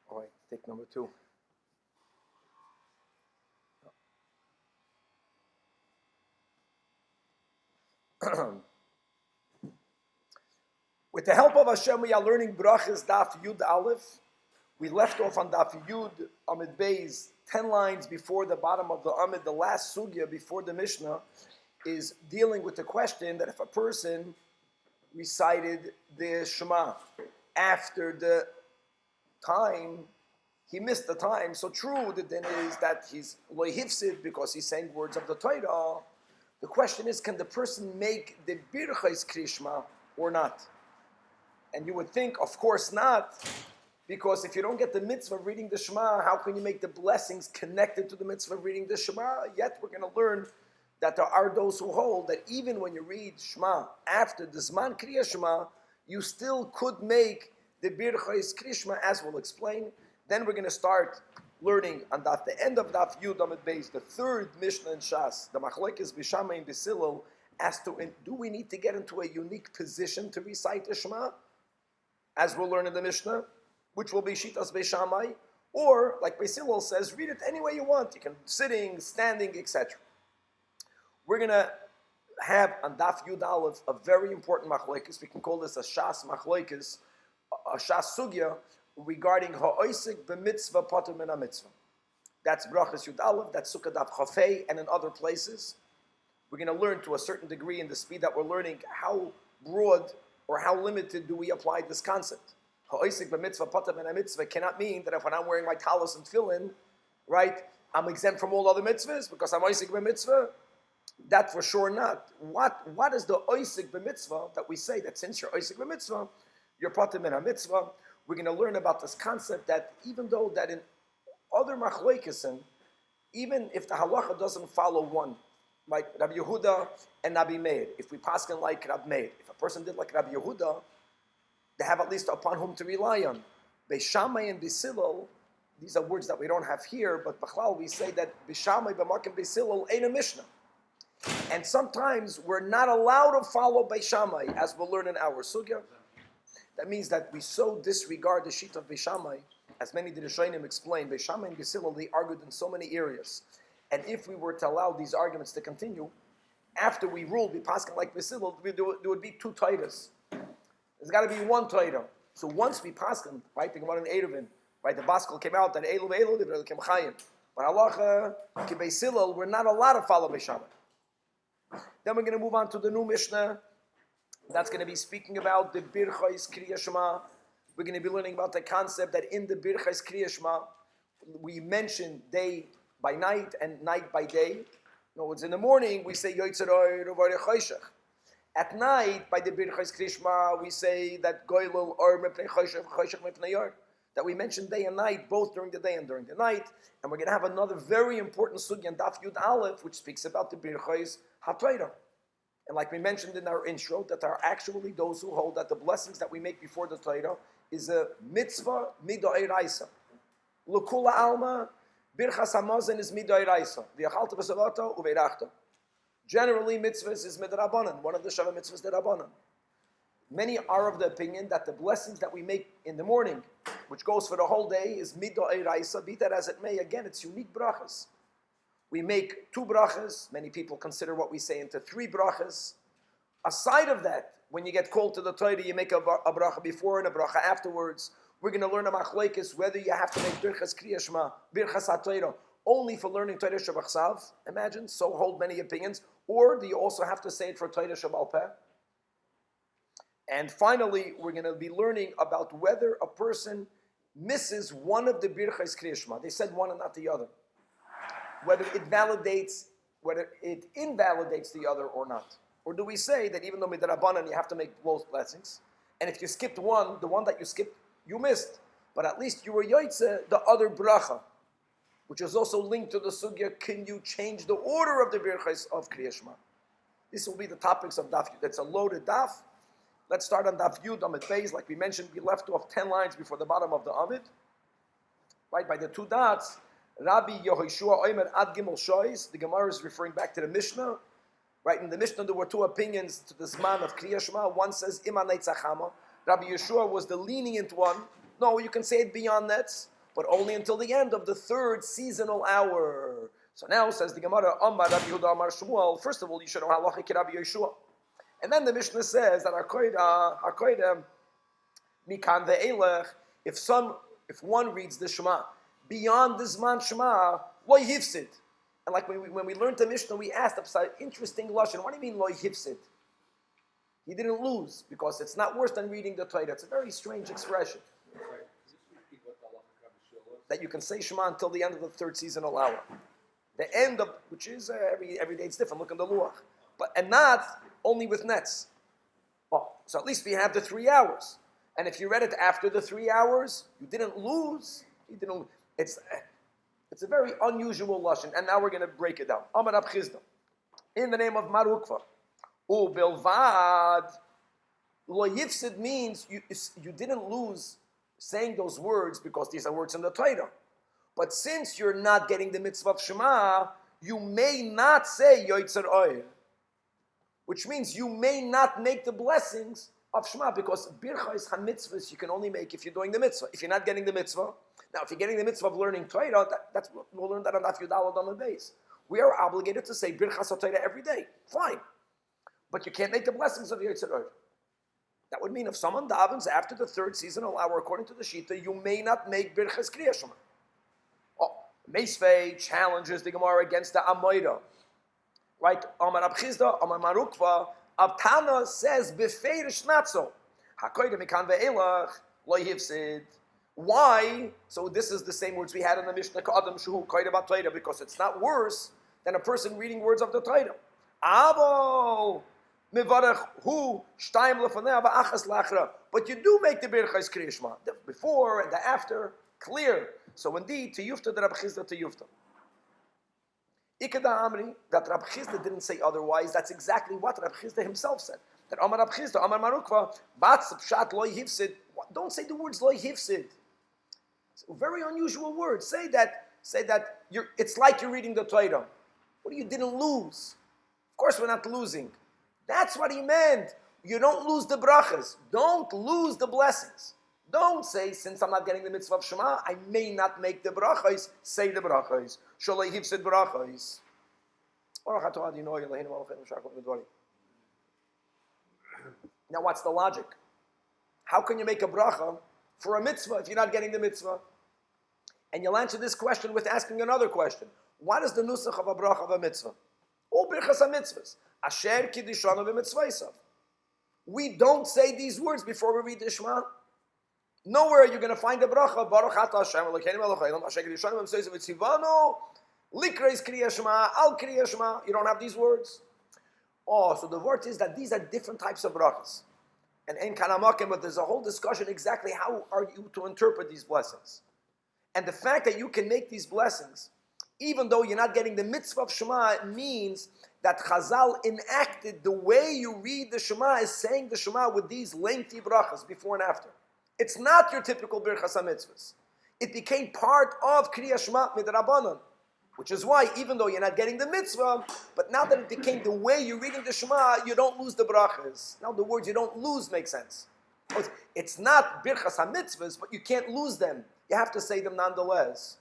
All right, take number 2. With the help of Hashem, we are learning Brachas Daf Yud Aleph. We left off on Daf Yud Amid Beis, 10 lines before the bottom of the Amid. The last sugya before the Mishnah is dealing with the question that if a person recited the Shema after the time, he missed the time. So true, the din is that he's lo hifsid because he's saying words of the Torah. The question is, can the person make the birchais krishma or not? And you would think, of course not, because if you don't get the mitzvah of reading the Shema, how can you make the blessings connected to the mitzvah of reading the Shema? Yet we're going to learn that there are those who hold that even when you read Shema after the Zman Kriya Shema, you still could make the birchais krishma, as we'll explain. Then we're going to start learning on the end of Daf Yud Amid Beis, the third Mishnah in Shas, the Machlokes B'Shamai and B'Silil, as to do we need to get into a unique position to recite the Shema, as we'll learn in the Mishnah, which will be Shitas B'Shamai, or like B'Silil says, read it any way you want. You can sitting, standing, etc. We're going to have on Daf Yud Aleph a very important Machlokes. We can call this a Shas Machlokes, a Shas Sugya, regarding ha'oisik b'mitzvah patur min ha'mitzvah. That's Brachas Yud Aleph, that's Sukkah Daf Chafei, and in other places. We're going to learn to a certain degree in the speed that we're learning how broad or how limited do we apply this concept. Ha'oisik b'mitzvah patur min ha'mitzvah cannot mean that if when I'm wearing my talis and tefillin, right, I'm exempt from all other mitzvahs because I'm oisik b'mitzvah. That for sure not. What is the oisik b'mitzvah that we say that since you're oisik b'mitzvah, you're patur min ha'mitzvah? We're going to learn about this concept that even though that in other machlokesen, even if the halacha doesn't follow one, like Rabbi Yehuda and Rabbi Meir, if we paskin like Rabbi Meir, if a person did like Rabbi Yehuda, they have at least upon whom to rely on. Beishamai and B'Silil, these are words that we don't have here, but B'chlal we say that Beishamai, B'Mark and B'Silil ain't a Mishnah. And sometimes we're not allowed to follow Beishamai, as we'll learn in our sugya. That means that we so disregard the sheet of Beishamai, as many of the Rishonim explain, Beishamai and B'Silil, they argued in so many areas. And if we were to allow these arguments to continue, after we ruled, we paskin like B'Silil, there would be 2 Torahs. There's got to be 1 Torah. So once we paskin, right, think about an Eruvin, right, the Baskel came out, that Elu Elu, the Rebbe came Chayim. But halacha, ki B'Silil, we're not allowed to follow Beishamai. Then we're going to move on to the new Mishnah. That's going to be speaking about the Birchais Kriya Shema. We're going to be learning about the concept that in the Birchais Kriya Shema, we mention day by night and night by day. In other words, in the morning, we say Yoitzer Oir Uvarei Choshech. At night, by the Birchais Kriya Shema, we say that Goylel Or Mepnei Choshech, Choshech Mepnei Yor. That we mention day and night, both during the day and during the night. And we're going to have another very important sugya in Daf Yud Aleph, which speaks about the Birchais HaTorah. And like we mentioned in our intro, that there are actually those who hold that the blessings that we make before the Torah is a mitzvah midoiraisa. L'kula alma, birchas hamazon is midoiraisa. V'yachalta v'savata uveirachta. Generally, mitzvahs is midrabanan. One of the Shavah mitzvahs derabanan. Many are of the opinion that the blessings that we make in the morning, which goes for the whole day, is midoiraisa. Be that as it may, again, it's unique brachas. We make 2 brachas. Many people consider what we say into 3 brachas. Aside of that, when you get called to the Torah, you make a bracha before and a bracha afterwards. We're going to learn a machlokes whether you have to make birchas kriya shema, birchas haTorah, only for learning Torah shebachsav. Imagine, so hold many opinions. Or do you also have to say it for Torah shebal peh? And finally, we're going to be learning about whether a person misses one of the birchas kriya shema. They said one and not the other. Whether it invalidates the other or not. Or do we say that even though midrabanan you have to make both blessings, and if you skipped one, the one that you skipped, you missed. But at least you were yoytze the other bracha, which is also linked to the sugya, can you change the order of the birchas of Kriya Shema? This will be the topics of Daf Yud. That's a loaded Daf. Let's start on Daf Yud Amid Beis. Like we mentioned, we left off 10 lines before the bottom of the Amid. right, by the two dots, Rabbi Yehoshua Omer Ad Gimel Shois, the Gemara is referring back to the Mishnah. Right, in the Mishnah there were two opinions to this man of Kriya Shema. One says, Ima Neitzachama. Rabbi Yeshua was the lenient one. No, you can say it beyond nets, but only until the end of the third seasonal hour. So now says the Gemara, Amar Rabbi Yehuda Amar Shmuel, first of all, you should know halacha ki Rabbi Yeshua. And then the Mishnah says that Hakoida Mikan ve'elech, if one reads the Shema beyond this man Shema, lo yifsid. And like when we learned the Mishnah, we asked upside interesting lashon. What do you mean lo yifsid? He didn't lose because it's not worse than reading the Torah. It's a very strange expression. That you can say Shema until the end of the third seasonal hour. The end of which is every day it's different. Look in the Luach, and not only with nets. Well, so at least we have the 3 hours. And if you read it after the 3 hours, you didn't lose. It's a very unusual lashon. And now we're going to break it down. Amar Rab Chizda, in the name of Marukva, U Belvad Lo Yifsid means you didn't lose saying those words because these are words in the Torah. But since you're not getting the mitzvah of Shema, you may not say Yoitzer Oyer, which means you may not make the blessings of Shema, because birchos ha-mitzvahs you can only make if you're doing the mitzvah. If you're not getting the mitzvah, now if you're getting the mitzvah of learning Torah, we'll learn that on dafyomi on the base. We are obligated to say birchas ha-Torah every day. Fine. But you can't make the blessings of Yoitzer Oyer. That would mean if someone davens after the third seasonal hour, according to the Shita, you may not make birchas Kriya Shema. Meisvei challenges the Gemara against the Amoida. Right? Amar Rab Chizda, Amar Marukva, Abtana says, Befeirish Natzo. Hakoida mikan ve'elach, lo yifsid. Why? So this is the same words we had in the Mishnah, Ka'adam Shuhu Koida Bat Torah, because it's not worse than a person reading words of the Torah. Avo, Mivarech Hu, Shtayim Lefaneh, Va'achas Lachra. But you do make the Birchais Kriya Shema. The before and the after, clear. So indeed, to Yufta, the Rab Chizda to Yufta. Ikeda Amri, that Rab Chizda didn't say otherwise, that's exactly what Rab Chizda himself said. That Amar Rab Chizda, Amar Marukva, Batz Pshat Lo Yifsid. Don't say the words Lo Yifsid. Very unusual words. Say that it's like you're reading the Torah. What you didn't lose? Of course we're not losing. That's what he meant. You don't lose the brachas. Don't lose the blessings. Don't say, since I'm not getting the mitzvah of Shema, I may not make the brachos. Say the brachos. Sholei hifsid brachos. Now what's the logic? How can you make a bracha for a mitzvah if you're not getting the mitzvah? And you'll answer this question with asking another question. What is the nusach of a bracha of a mitzvah? All birchas ha-mitzvahs. Asher kiddishanu v'mitzvaysav. We don't say these words before we read the Shema. Nowhere you're going to find a bracha. Baruch atah Hashem Elokeinu melech haolam asher kiddishanu v'mitzvaysav v'tzivanu likreis kriya shema al kriya shema. You don't have these words. Oh, so the word is that these are different types of brachas. And in Kanamakim, but there's a whole discussion exactly how are you to interpret these blessings. And the fact that you can make these blessings, even though you're not getting the mitzvah of Shema, it means that Chazal enacted the way you read the Shema is saying the Shema with these lengthy brachas before and after. It's not your typical birchas ha-mitzvahs. It became part of Kriya Shema midrabanan, which is why even though you're not getting the mitzvah, but now that it became the way you're reading the Shema, you don't lose the brachas. Now the words you don't lose make sense. It's not birchas ha-mitzvahs, but you can't lose them. You have to say them nonetheless.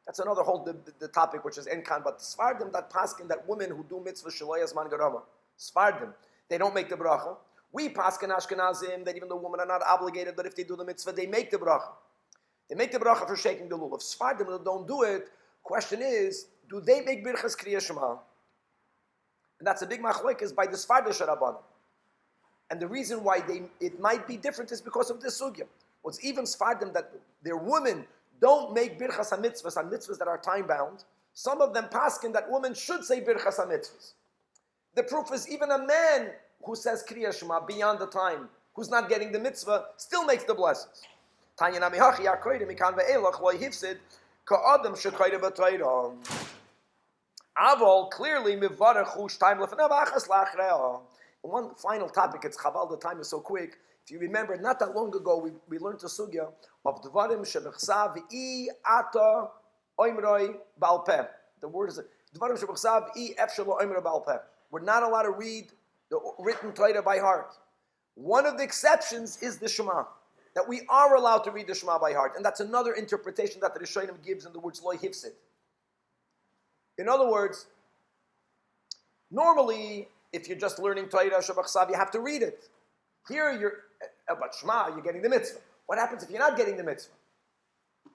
That's another whole the topic, which is enkan. But Sfardim that paskin that women who do mitzvah shaloyas man garama, Sfardim, they don't make the bracha. We paskin Ashkenazim that even though women are not obligated, but if they do the mitzvah, they make the bracha. They make the bracha for shaking the lulav. Sfardim that don't do it. Question is, do they make birchas kriya shema? And that's a big machlokes by the Sfardim sharabanim. And the reason why it might be different is because of this sugya. What's even Sfardim that their women don't make birchas ha-mitzvahs on mitzvahs that are time-bound. Some of them paskin that women should say birchas ha-mitzvahs. The proof is even a man who says kriya shema beyond the time, who's not getting the mitzvah, still makes the blessings. Tanya namihachi yakoyde mikan ve'elach lo yifsid ka'adam shekoyde b'toyram. Avol clearly mivarech hu shtayim lefanev achas lachreah. One final topic, it's chaval, the time is so quick. If you remember, not that long ago, we learned the sugya of Dvarim Shebechsav I Ata Oimroi Baal Peh. The word is Dvarim Shebechsav I Efshelo Oimroi Baal Peh. We're not allowed to read the written Torah by heart. One of the exceptions is the Shema, that we are allowed to read the Shema by heart, and that's another interpretation that the Rishonim gives in the words Loi Hifsid. In other words, normally, if you're just learning Torah Shebechsav, you have to read it. Here, but Shema, you're getting the mitzvah. What happens if you're not getting the mitzvah?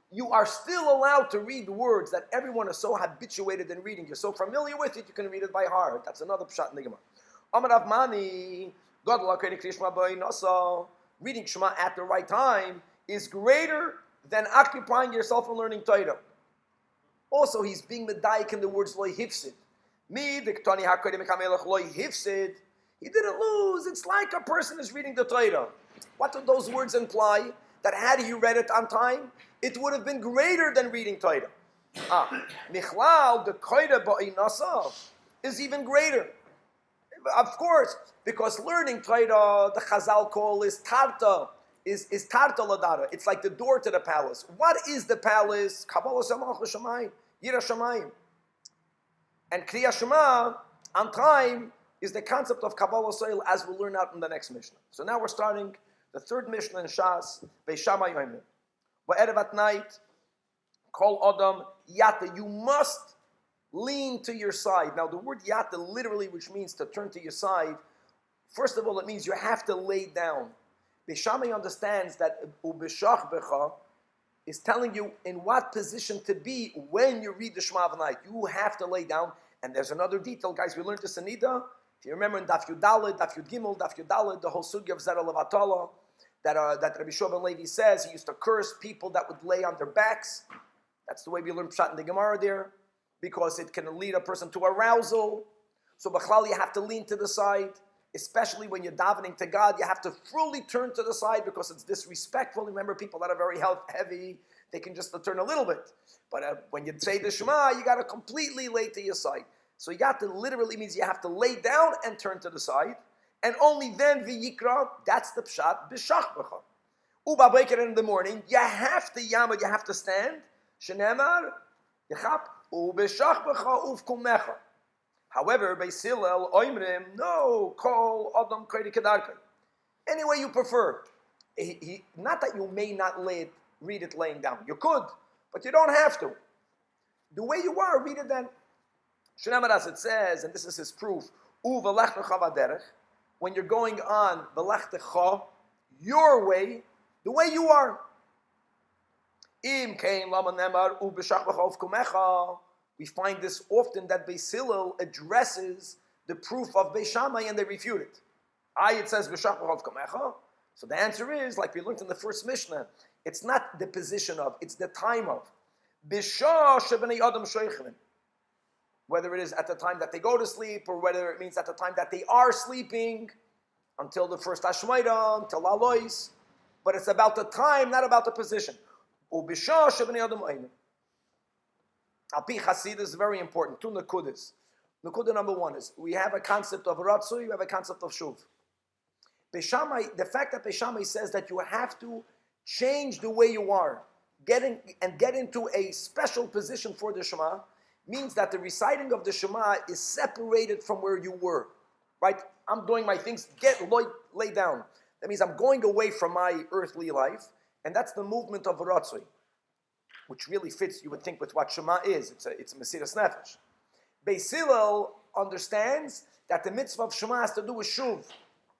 You are still allowed to read the words that everyone is so habituated in reading. You're so familiar with it, you can read it by heart. That's another pshat in the Gemara. Amar Rav Mani, reading Shema at the right time is greater than occupying yourself in learning Torah. Also, he's being medayik in the words Loi Hifsid. He didn't lose. It's like a person is reading the Torah. What do those words imply? That had he read it on time, it would have been greater than reading Torah. Michlal, the Torah ba'inasa, is even greater. Of course, because learning Torah, the Chazal call is tarta, is tarta ladara. It's like the door to the palace. What is the palace? Kabbalah Samach L'Shamayim, Yira Shamayim. And Kriya Shema, on time, is the concept of Kabbalah Soil as we'll learn out in the next Mishnah. So now we're starting the third Mishnah in Shas, Beishamay Yoimim. Ba'erev at night, Kol Adam Yata, you must lean to your side. Now the word Yata literally, which means to turn to your side, first of all, it means you have to lay down. Beishamay understands that Ubeshach Becha is telling you in what position to be when you read the Shema of night. You have to lay down. And there's another detail, guys. We learned this in Ida. If you remember in Daf Yud Daled, Daf Yud Gimel, Daf Yud Daled, the whole sugya of Zera Levatala, that Rabbi Shua Levi says he used to curse people that would lay on their backs. That's the way we learn Pshat in the Gemara there, because it can lead a person to arousal. So B'chlal, you have to lean to the side, especially when you're davening to God. You have to fully turn to the side because it's disrespectful. Remember, people that are very heavy, they can just turn a little bit. But when you say the Shema, you got to completely lay to your side. So yata literally means you have to lay down and turn to the side, and only then v'yikra, that's the pshat, b'shach b'cha. Uba breaker in the morning, you have to yamad, you have to stand. Shenemar, yachap, u'b'shach b'cha uvkumecha. However, Beis Hillel oimrim, no, kol adam koyri kedarkai. Any way you prefer. Not that you may not read it laying down. You could, but you don't have to. The way you are, read it then. Shnamar, as it says, and this is his proof, when you're going on your way, the way you are. We find this often that Beis Hillel addresses the proof of Beis Shammai and they refute it. It says so the answer is, like we learned in the first Mishnah, it's not the position of, it's the time of. Whether it is at the time that they go to sleep, or whether it means at the time that they are sleeping, until the first Hashmaida, until Alois. But it's about the time, not about the position. Alpi chassidut is very important. Two nekudas. Nekuda number one is, we have a concept of ratzui, we have a concept of shuv. The fact that Beis Shammai says that you have to change the way you are, get into a special position for the Shema, means that the reciting of the Shema is separated from where you were. Right? I'm doing my things, lay down. That means I'm going away from my earthly life, and that's the movement of Ratzui, which really fits, you would think, with what Shema is. It's a Mesiras Nefesh. Beis Hillel understands that the mitzvah of Shema has to do with Shuv,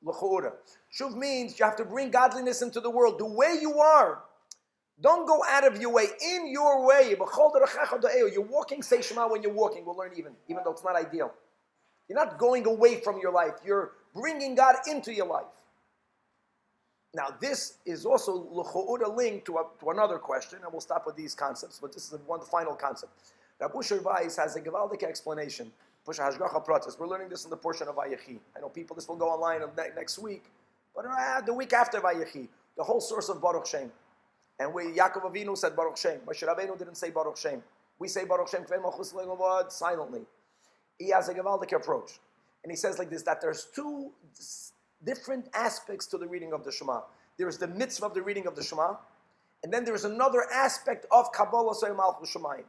L'chura. Shuv means you have to bring godliness into the world, the way you are. Don't go out of your way, in your way. You're walking, say Shema when you're walking. We'll learn even though it's not ideal. You're not going away from your life. You're bringing God into your life. Now, this is also l'chu'ura linked to another question, and we'll stop with these concepts, but this is the final concept. Rabbi Weiss has a gewaldige explanation. We're learning this in the portion of Vayechi. I know this will go online next week, but the week after Vayechi, the whole source of Baruch Shem. And Yaakov Avinu said Baruch Shem. Moshe Rabbeinu didn't say Baruch Shem. We say Baruch Shem silently. He has a gewaldige approach. And he says like this, that there's two different aspects to the reading of the Shema. There is the mitzvah of the reading of the Shema, and then there is another aspect of Kabbalah Soy Malchus Shemayim.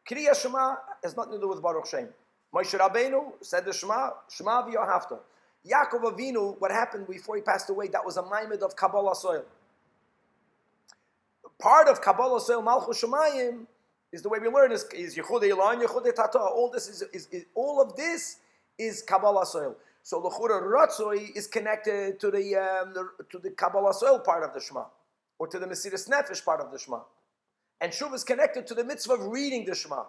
Kriya Shema has nothing to do with Baruch Shem. Moshe Rabbeinu said the Shema, Shema v'yohavta. Yaakov Avinu, what happened before he passed away, that was a maimed of Kabbalah Soil. Part of Kabbalah Soil Malchus Shemayim is the way we learn is Yechudei Elah and Yechudei Tata. All of this is Kabbalah Soil. So L'chura Ratzoi is connected to the Kabbalah Soil part of the Shema, or to the Mesiras Nefesh part of the Shema. And Shuv is connected to the mitzvah of reading the Shema.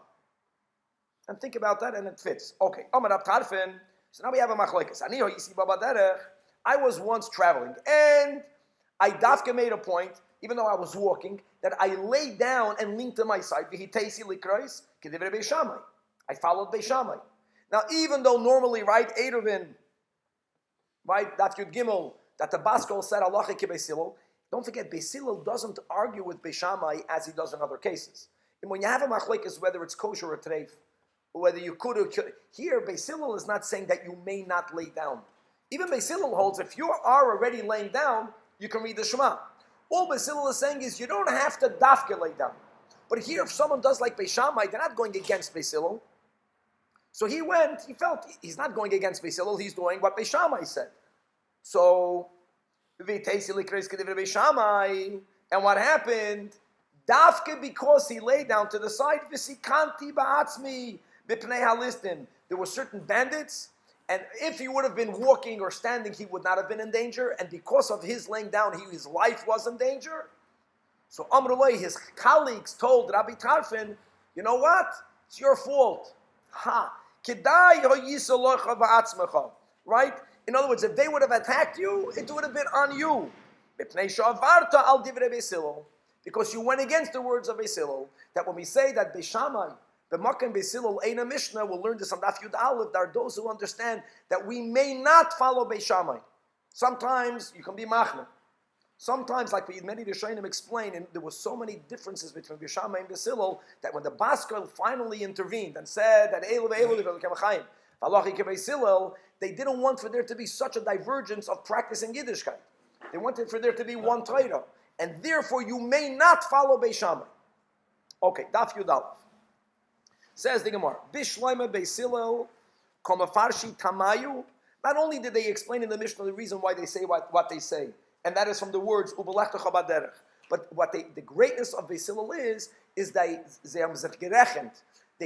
And think about that, and it fits. Okay, Amar Rab Tarfin. So now we have a machlokes. I was once traveling, and I dafka made a point, even though I was walking, that I lay down and leaned to my side. I followed Beis Shammai. Now, even though normally, right, Eruvin, right, Daf Yud Gimel, that the Baskol said Halacha ki Beis Hillel, don't forget, Beis Hillel doesn't argue with Beis Shammai as he does in other cases. And when you have a machlokes, whether it's kosher or treif, or whether you could or could, here Beis Hillel is not saying that you may not lay down. Even Beis Hillel holds if you are already laying down, you can read the Shema. All Beis Hillel is saying is you don't have to dafka lay down. But here, if someone does like Beis Shammai, they're not going against Beis Hillel. So he felt he's not going against Beis Hillel, he's doing what Beis Shammai said. So, and what happened? Dafka, because he lay down to the side, there were certain bandits, and if he would have been walking or standing, he would not have been in danger, and because of his laying down, his life was in danger. So Amrullah, his colleagues told Rabbi Tarfin, you know what? It's your fault. Right? In other words, if they would have attacked you, it would have been on you. Because you went against the words of Beis Hillel, that when we say that Beis Shammai, the Makan Beis Hillel ain't a Mishnah, we'll learn this on Daf Yud Aleph, there are those who understand that we may not follow Beis Shammai. Sometimes you can be machna. Sometimes, like many Rishonim explain, and there were so many differences between Beis Shammai and Beis Hillel, that when the Baskol finally intervened and said that they didn't want for there to be such a divergence of practicing Yiddishkeit. They wanted for there to be one Torah. And therefore you may not follow Beis Shammai. Okay, Daf Yud Aleph. Says the Gemara, Bishloime Beis Hillel, Komafarshi Tamayu. Not only did they explain in the Mishnah the reason why they say what they say, and that is from the words Ubelechta Chabad Derech. But what the greatness of Beis Hillel is they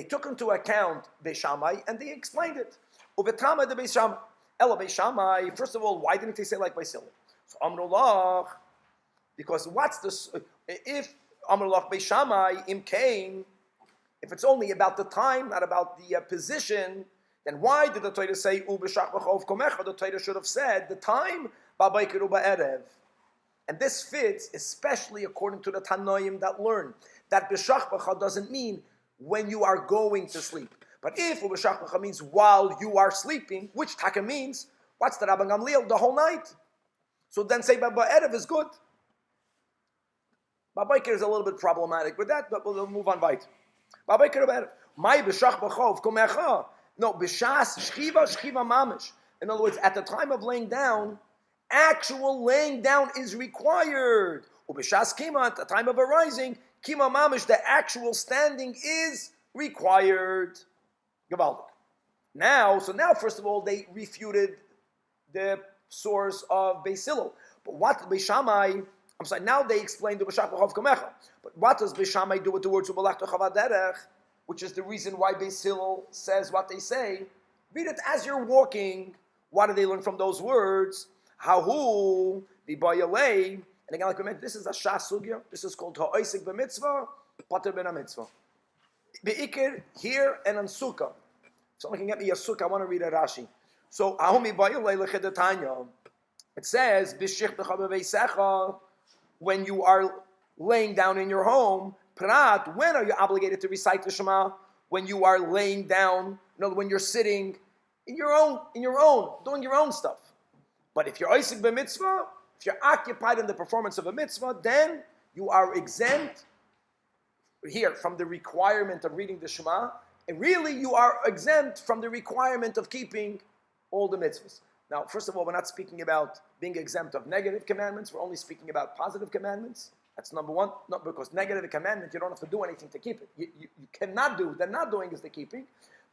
took into account Beis Shammai and they explained it. Uvetama de Beis Shammai. Ela Beis Shammai. First of all, why didn't they say like Beis Hillel? So Amrullah, because what's this? If Amrullah Beis Shammai im kain, if it's only about the time, not about the position, then why did the Torah say Ubeshach b'chov komecha? The Torah should have said the time ba'bayker u'ba'erev. And this fits, especially according to the Tanoim that learn that b'shach b'cha doesn't mean when you are going to sleep. But if Ubeshach b'cha means while you are sleeping, which taka means, what's the Rabban Gamliel? The whole night. So then say ba'erev is good. Ba'bayker is a little bit problematic with that, but we'll move on right. Ba'bayker u'ba'erev. My b'shach b'chov komecha. No, b'shas shchiva mamish. In other words, at the time of laying down, actual laying down is required. Ubishas kima, at the time of arising, kima mamish, the actual standing is required. Gavaldik. Now, first of all, they refuted the source of Beis Hillel. But what Beis Shammai, now they explained the B'shach b'chov komecha. But what does Beis Shammai do with the words Ubelechta Chavad Derech, which is the reason why Beis Hillel says what they say? Read it as you're walking. What do they learn from those words? Hahu v'bayalei, and again, like we mentioned, this is a shas sugya. This is called ha'oisik b'mitzvah, pater ben mitzvah. Be'ikir here and on sukkah. Someone can get me a sukkah. I want to read a rashi. So hahu v'bayalei lechedatanya. It says b'shich b'cha b'veisecha, when you are laying down in your home. Prat, when are you obligated to recite the Shema? When you are laying down. When you're sitting in your own, doing your own stuff. But if you're oisik b'mitzvah, if you're occupied in the performance of a mitzvah, then you are exempt here from the requirement of reading the Shema, and really you are exempt from the requirement of keeping all the mitzvahs. Now, first of all, we're not speaking about being exempt of negative commandments. We're only speaking about positive commandments. That's number one. Not because negative commandment, you don't have to do anything to keep it. You cannot do. The not doing is the keeping.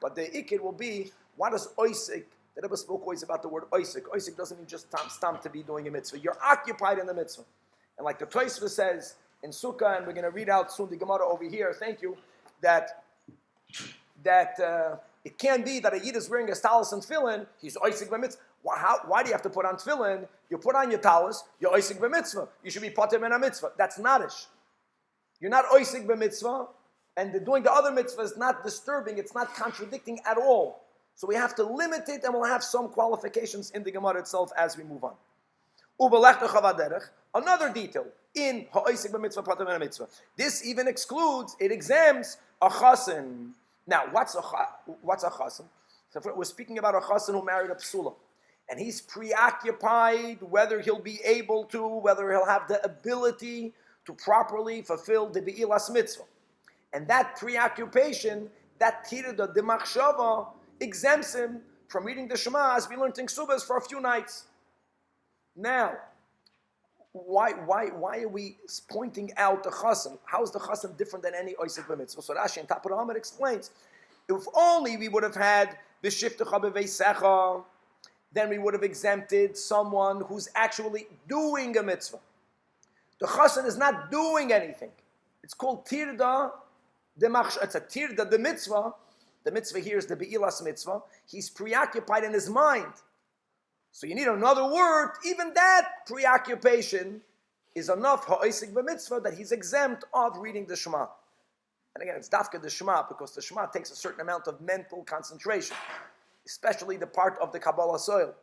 But the ikid will be, what is oisik? The Rebbe spoke always about the word oisik. Oisik doesn't mean just stam to be doing a mitzvah. You're occupied in the mitzvah. And like the tosfot says in Sukkah, and we're going to read out soon the Gemara over here, thank you, that it can be that a Yid is wearing a talis and tefillin, he's oisik b'mitzvah. Why do you have to put on tefillin? You put on your talis, you're oisik b'mitzvah. You should be pater min mitzvah. That's nadish. You're not oisik b'mitzvah, and doing the other mitzvah is not disturbing, it's not contradicting at all. So we have to limit it, and we'll have some qualifications in the Gemara itself as we move on. Another detail in ha'oisik b'mitzvah pater min mitzvah. This even excludes, it exempts a chassan. Now, what's a chassan? So we're speaking about a chassan who married a psula. And he's preoccupied whether he'll be able to, whether he'll have the ability to properly fulfill the be'ilas mitzvah. And that preoccupation, that tirda, the machshava, exempts him from reading the Shema as we learned in Ksubas for a few nights. Now, why are we pointing out the chassan? How is the chassan different than any oisik b'mitzvah? So Rashi and Top of the Amud explains, if only we would have had the shiftecha b'veisecha, then we would have exempted someone who's actually doing a mitzvah. The chassan is not doing anything. It's called tirda. It's a tirda, the mitzvah. The mitzvah here is the be'ilas mitzvah. He's preoccupied in his mind. So you need another word. Even that preoccupation is enough ha'oisik b'mitzvah that he's exempt of reading the Shema. And again, it's dafka the Shema because the Shema takes a certain amount of mental concentration, especially the part of the Kabbalah soil.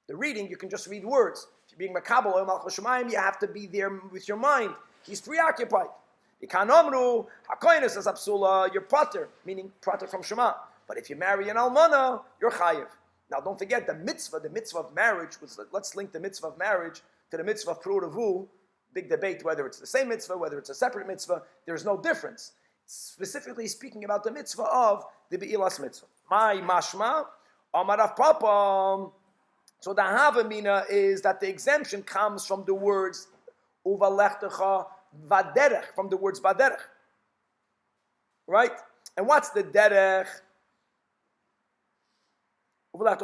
The reading, you can just read words. If you're being makabel oil malchus shemayim, you have to be there with your mind. He's preoccupied. Ikanomru hakoynes as apsula, you're pater, meaning pater from Shema. But if you marry an almana, you're chayiv. Now, don't forget the mitzvah of marriage. Let's link the mitzvah of marriage to the mitzvah of prudavu. Big debate whether it's the same mitzvah, whether it's a separate mitzvah. There's no difference. Specifically speaking about the mitzvah of the be'ilas mitzvah. My mashma, amarav papa. So the havamina is that the exemption comes from the words uvalechtecha vaderech, from the words vaderech. Right? And what's the derech? When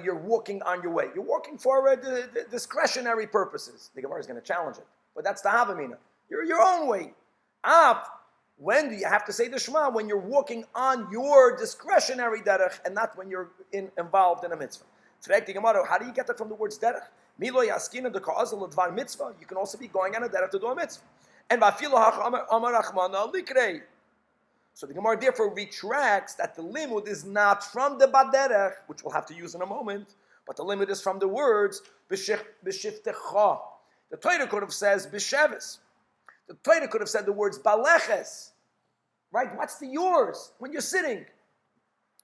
you're walking on your way. You're walking for discretionary purposes. The Gemara is going to challenge it. But that's the havamina. You're your own way. When do you have to say the Shema? When you're walking on your discretionary derech and not when you're involved in a mitzvah. Today, the Gemara, how do you get that from the words derech? Milo yaskina de ka'azal advar mitzvah. You can also be going on a derech to do a mitzvah. And va'afilo ha'amar rachmana likrei. So the Gemara therefore retracts that the limud is not from the baderech, which we'll have to use in a moment, but the limud is from the words b'shiftecha. The Torah could have says b'sheves. The Torah could have said the words baleches. Right? What's the yours? When you're sitting,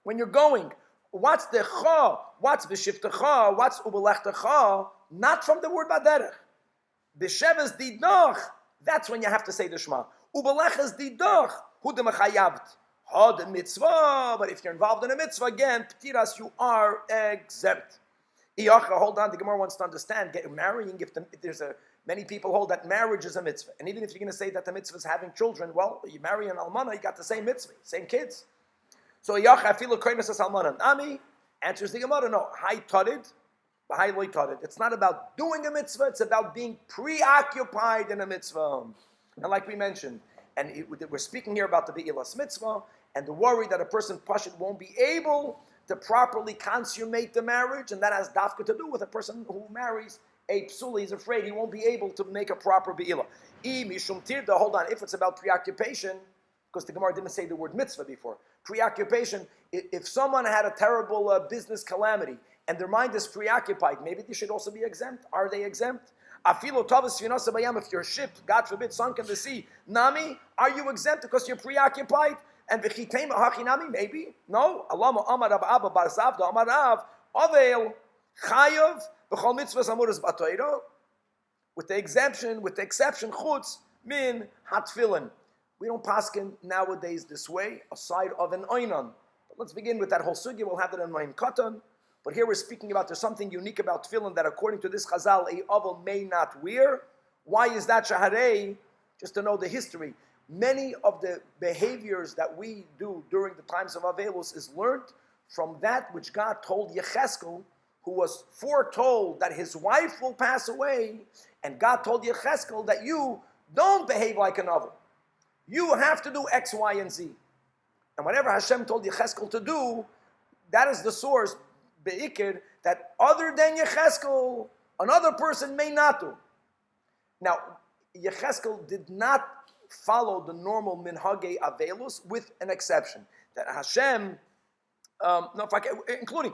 when you're going. What's the cha? What's b'shiftecha? What's ubelechtecha? Not from the word baderech. B'sheves didach. That's when you have to say the Shema. Ubeleches didach. But if you're involved in a mitzvah, again, ptiras, you are exempt. Hold on, the Gemara wants to understand, marrying, many people hold that marriage is a mitzvah. And even if you're going to say that the mitzvah is having children, well, you marry an almana, you got the same mitzvah, same kids. So almana nami answers the Gemara, no, it's not about doing a mitzvah, it's about being preoccupied in a mitzvah. And like we mentioned, and we're speaking here about the be'ilas mitzvah and the worry that a person pashut won't be able to properly consummate the marriage, and that has dafka to do with a person who marries a psula. He's afraid he won't be able to make a proper be'ilah. Hold on, if it's about preoccupation, because the Gemara didn't say the word mitzvah before. Preoccupation, if someone had a terrible business calamity and their mind is preoccupied, maybe they should also be exempt. Are they exempt? If your ship, God forbid, sunk in the sea, Nami, are you exempt because you're preoccupied? And Nami, maybe? No. Alama Amar Abba Barzavda Amar Av Avel Chayav B'chol Mitzvahs Amuras Batoiro. With the exception, Chutz Min Hatfilin. We don't paskin nowadays this way, aside of an oinon. Let's begin with that whole sugya. We'll have that in Moim Katan. But here we're speaking about there's something unique about tefillin that according to this Chazal, a Avel may not wear. Why is that shaharei? Just to know the history. Many of the behaviors that we do during the times of Avelus is learned from that which God told Yecheskel, who was foretold that his wife will pass away, and God told Yecheskel that you don't behave like an Avel. You have to do X, Y, and Z. And whatever Hashem told Yecheskel to do, that is the source, be'ikir, that other than Yecheskel, another person may not do. Now, Yecheskel did not follow the normal minhagei avelus with an exception. That Hashem, including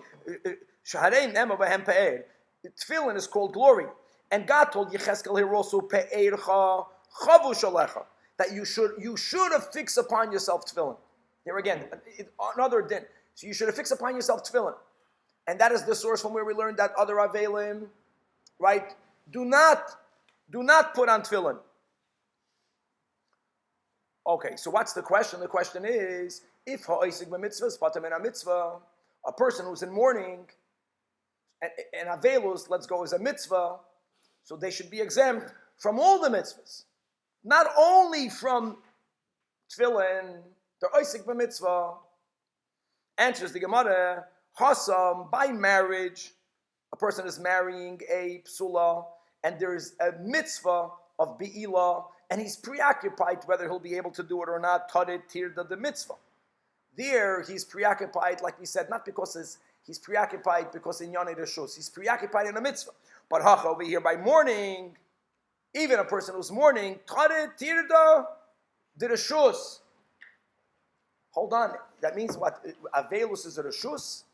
Shaharein Ema Bahem Pe'er, tefillin is called glory. And God told Yecheskel here also, Pe'ercha chavu shalecha, that you should have fixed upon yourself tefillin. Here again, another din. So you should have fixed upon yourself tefillin. And that is the source from where we learned that other avelim, right, do not put on tefillin. Okay, so what's the question? The question is, if ha'isig b'mitzvah spatam en mitzvah, a person who's in mourning, and avelus, let's go, is a mitzvah, so they should be exempt from all the mitzvahs. Not only from tefillin, the ha'isig b'mitzvah. Answers the Gemara, Hassan, by marriage, a person is marrying a psula, and there is a mitzvah of be'ilah, and he's preoccupied whether he'll be able to do it or not. Tarit tirda the mitzvah. There, he's preoccupied, like we said, not because he's preoccupied because in Yonei Reshus, he's preoccupied in a mitzvah. But hacha over here by mourning, even a person who's mourning, tarit tirda the Reshus. Hold on, that means what? Avelus is a Reshus.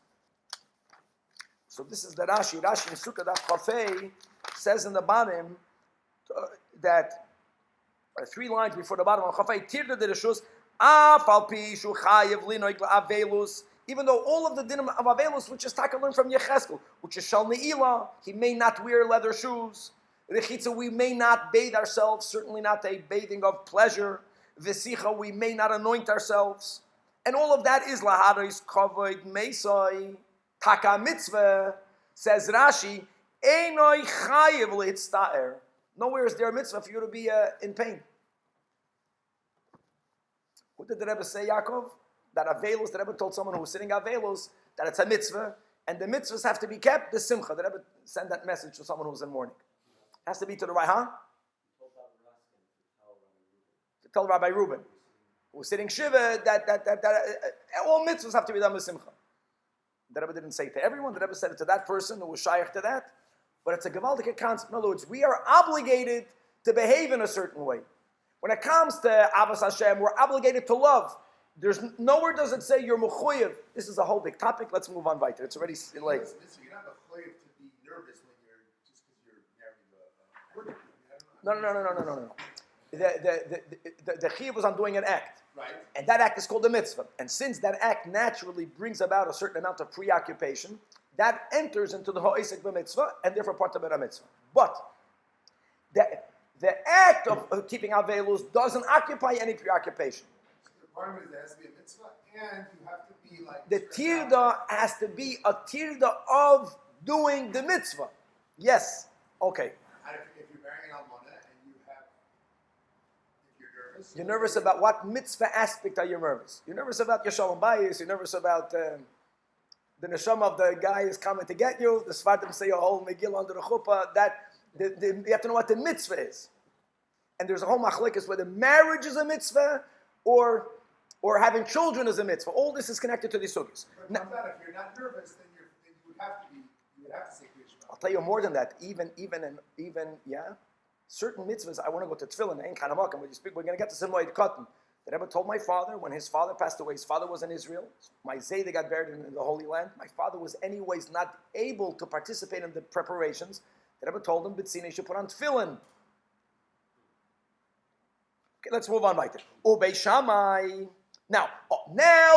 So this is the Rashi. Rashi in Sukkah Daf Chafei says in the bottom that 3 lines before the bottom of Chafei, Tirda de Reshus, Afal Pi Shu Chayev Linoik Avelus. Even though all of the dinim of Avelus, which is Taka learned from Yecheskel, which is Shal Ne'ilah, he may not wear leather shoes. Rechitza, we may not bathe ourselves, certainly not a bathing of pleasure. Vesicha, we may not anoint ourselves. And all of that is Laharis Kavod Meisai. Taka mitzvah, says Rashi, Einoi chayiv litzta'er. Nowhere is there a mitzvah for you to be in pain. What did the Rebbe say, Yaakov? That Avelus, the Rebbe told someone who was sitting Avelus, that it's a mitzvah, and the mitzvahs have to be kept, the simcha. The Rebbe sent that message to someone who was in mourning. It has to be to the right, huh? To tell Rabbi Reuben, who was sitting Shiva, that all mitzvahs have to be done with simcha. The Rebbe didn't say it to everyone. The Rebbe said it to that person who was shaykh to that. But it's a gewaldige concept. In other words, we are obligated to behave in a certain way. When it comes to Avos Hashem, we're obligated to love. There's nowhere does it say you're mechuyev. This is a whole big topic. Let's move on weiter. It's already late. You're not mechuyev to be nervous when you're just because you're marrying a No. The chiyuv was on doing an act. Right. And that act is called a mitzvah. And since that act naturally brings about a certain amount of preoccupation, that enters into the ha'isik b'mitzvah, and therefore part of it a mitzvah. But the act of keeping avelus doesn't occupy any preoccupation. So the requirement is there has to be a mitzvah, and you have to be like... The tirda has to be a tirda of doing the mitzvah. Yes. Okay. And if you're marrying an almana and you have... If you're nervous... You're nervous about what mitzvah aspect are you nervous? You're nervous about your shalom bayis. You're nervous about the neshama of the guy is coming to get you. The Svartim say a whole megillah under the chuppah. You have to know what the mitzvah is. And there's a whole machlekes whether marriage is a mitzvah or having children is a mitzvah. All this is connected to these sugyas. But if you're not nervous, then you would have to say Krishma. I'll tell you more than that. Even certain mitzvahs. I want to go to tefillin. We're going to get to some way to cotton. The Rebbe told my father when his father passed away. His father was in Israel. My Zayda got buried in the Holy Land. My father was anyways not able to participate in the preparations. The Rebbe told him, "B'tzina, you should put on tefillin." Okay, let's move on right there. Ubei Shammai. Now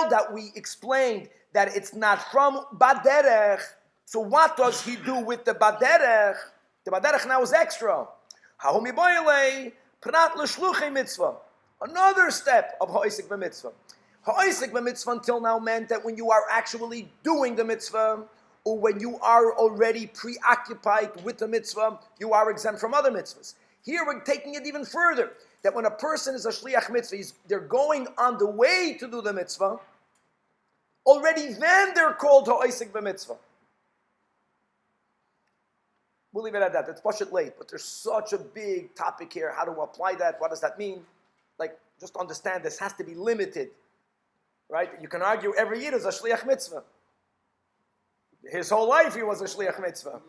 that we explained that it's not from Baderech, so what does he do with the Baderech? The Baderech now is extra. Hahumi boile prat l'shluchei mitzvah. Another step of ha'isik b'mitzvah. Ha'isik b'mitzvah until now meant that when you are actually doing the mitzvah, or when you are already preoccupied with the mitzvah, you are exempt from other mitzvahs. Here we're taking it even further, that when a person is a shliach mitzvah, they're going on the way to do the mitzvah, already then they're called ha'isik b'mitzvah. We'll leave it at that. It's pashut late, but there's such a big topic here. How to apply that? What does that mean? Like, just understand this has to be limited, right? You can argue every year is a shliach mitzvah. His whole life he was a shliach mitzvah.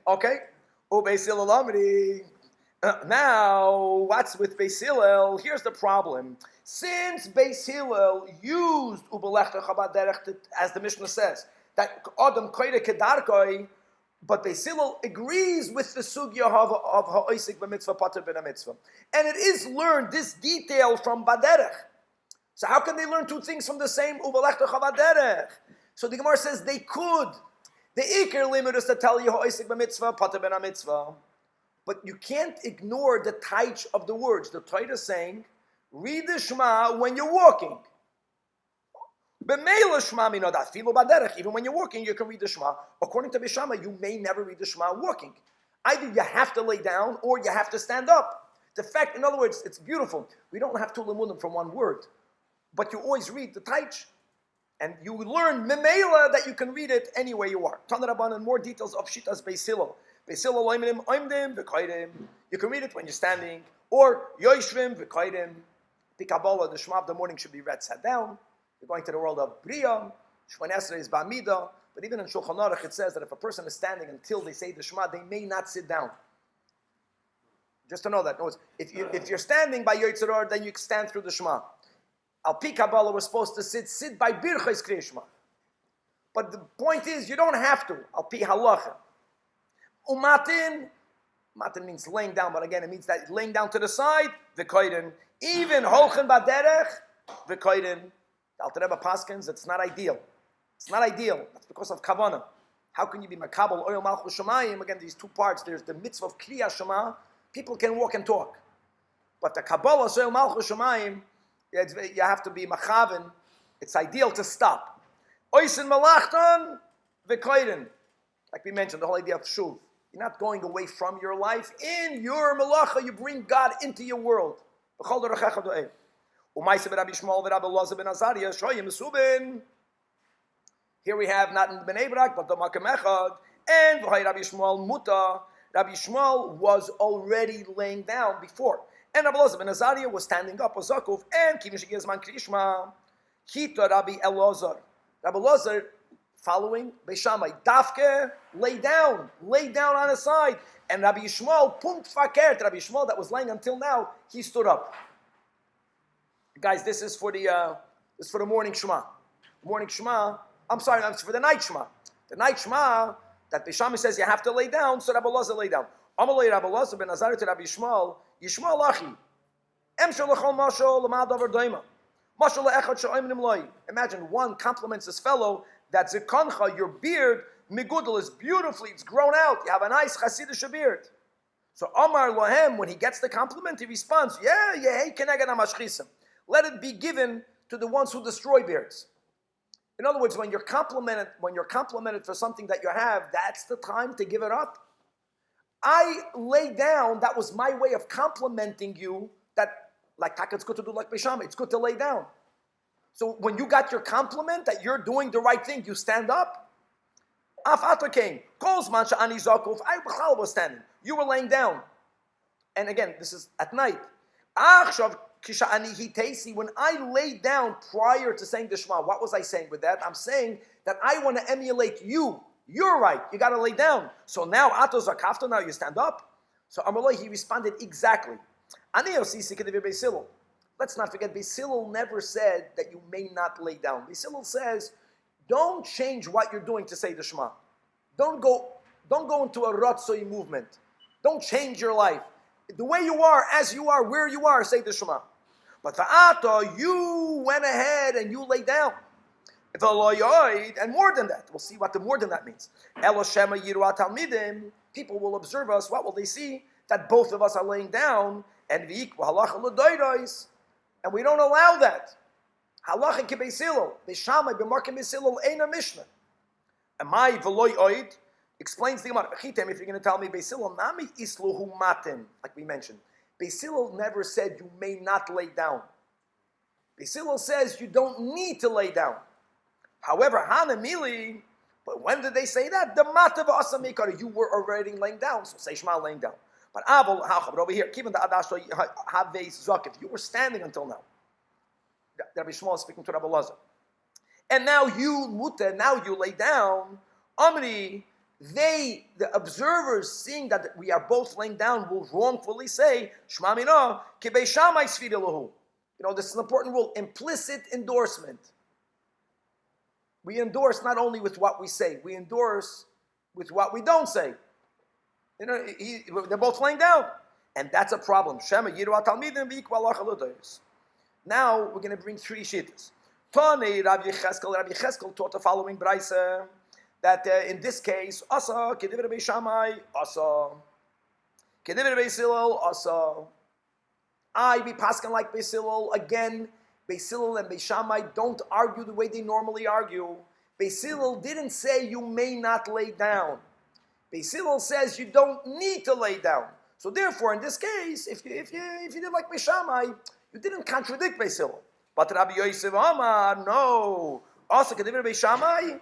Okay. Now, what's with Beis Hillel? Here's the problem. Since Beis Hillel used ubelechta chabad derech, as the Mishnah says, that adam koyre kedarkoi, but Beis Hillel agrees with the sugya of ha'oisik b'mitzvah pater ben mitzvah, and it is learned this detail from baderech. So how can they learn two things from the same ubelechta chabad derech? So the Gemara says they could. The ikar limit is to tell you ha'oisik b'mitzvah pater ben mitzvah. But you can't ignore the taich of the words. The Torah is saying, read the Shema when you're walking. Even when you're walking, you can read the Shema. According to Bishama, you may never read the Shema walking. Either you have to lay down or you have to stand up. The fact, in other words, it's beautiful. We don't have two limudim from one word. But you always read the taich. And you learn memela that you can read it anywhere you are. Tanach and more details of Shitas Beis Hillel. You can read it when you're standing, or Yoshvim v'koidim. The Kabbalah, the Shema of the morning should be read sat down. You're going to the world of Bria. Shemon Esrei is Ba'amida. But even in Shulchan Aruch it says that if a person is standing until they say the Shema, they may not sit down. Just to know that. No, if you're standing by Yotzeror, then you can stand through the Shema. Al Pi Kabbalah was supposed to sit by Birchais Kriya Shema. But the point is, you don't have to. Al Pi Halacha. Umatin means laying down, but again, it means that laying down to the side, v'koiden. Even holchen baderech, v'koiden. The Alter Rebbe paskins, it's not ideal. It's not ideal. That's because of kavanah. How can you be makabel oil malchus shemayim? Again, these two parts. There's the mitzvah of kriya shema. People can walk and talk, but the kabbalah oil malchus shemayim, you have to be machaven. It's ideal to stop. Oisin malachtan, v'koiden. Like we mentioned, the whole idea of shuv. You're not going away from your life. In your malacha, you bring God into your world. Here we have not in Bnei Brak, but the Makam Echad. And Rabbi Shmuel Muta. Rabbi Shmuel was already laying down before. And Rabbi Elazar ben Azariah was standing up, was Zakuf, and Kivin Shegizman Krishma. Kita Rabbi Elazar. Rabbi Elazar, following Beis Shammai, Dafke, lay down on his side. And Rabbi Yishmael, punt fakert, Rabbi Yishmael that was laying until now, he stood up. Guys, this is for the morning Shema. Morning Shema, it's for the night Shema. The night Shema, that Beis Shammai says you have to lay down, so Rabbi Elazar lay down. Amalei Rabbi Elazar ben Azariah to Rabbi Yishmael, Yishmael achi, emshel lechol mashal l'mad avar doima. Mashal le'echad she'oimnim loi. Imagine one compliments his fellow, that zikoncha, your beard, migudel is beautifully, it's grown out. You have a nice chassidut beard. So Amar Lohem, when he gets the compliment, he responds, hey, keneged hamashchisim. Let it be given to the ones who destroy beards. In other words, when you're complimented for something that you have, that's the time to give it up. I lay down, that was my way of complimenting you, that, like Taka, it's good to do like Beis Shammai, it's good to lay down. So when you got your compliment that you're doing the right thing, you stand up. Afata came. Kolzman sha'ani zakuf. I was standing. You were laying down. And again, this is at night. Achshav kisha'ani hitesi. When I laid down prior to saying the Shema, what was I saying with that? I'm saying that I want to emulate you. You're right. You got to lay down. So now ato zakafta. Now you stand up. So Amalai, he responded exactly. Ani osisi kedevi Beis Hillel. Let's not forget, Beis Hillel never said that you may not lay down. Beis Hillel says, don't change what you're doing to say the Shema. Don't go into a ratzoi movement. Don't change your life. The way you are, as you are, where you are, say the Shema. But Fa'ata, you went ahead and you lay down. And more than that, we'll see what the more than that means. People will observe us. What will they see? That both of us are laying down, and we don't allow that. Halacha ke Beis Hillel, Beishamai b'markim Beis Hillel eina Mishnah. Amai v'loy oid explains the Gemara. If you're going to tell me Beis Hillel nami isluhu matin, like we mentioned, Beis Hillel never said you may not lay down. Beis Hillel says you don't need to lay down. However, Hanamili, but when did they say that? The matav asamikar, you were already laying down, so say Shema laying down. But Abel, but over here, given the adasho have if you were standing until now, Rabbi Shmuel is speaking to Rabbi Lazar, and now you lay down. Amri, the observers, seeing that we are both laying down, will wrongfully say, Shema mina, ki beishamai sfid elohu. This is an important rule, implicit endorsement. We endorse not only with what we say, we endorse with what we don't say. They're both laying down. And that's a problem. Now we're going to bring three shittas. Rabbi Cheskel taught the following brisa, that in this case, asa, kedivre beishamai, asa, kedivre Beis Hillel, asa. I be paskin like Beis Hillel. Again, Beis Hillel and Beis Shammai don't argue the way they normally argue. Beis Hillel didn't say you may not lay down. Beis Hillel says you don't need to lay down. So therefore, in this case, if you did like Beis Shammai, you didn't contradict Beis Hillel. But Rabbi Yosef Amar, no. Also, Kedivir Beis Shammai,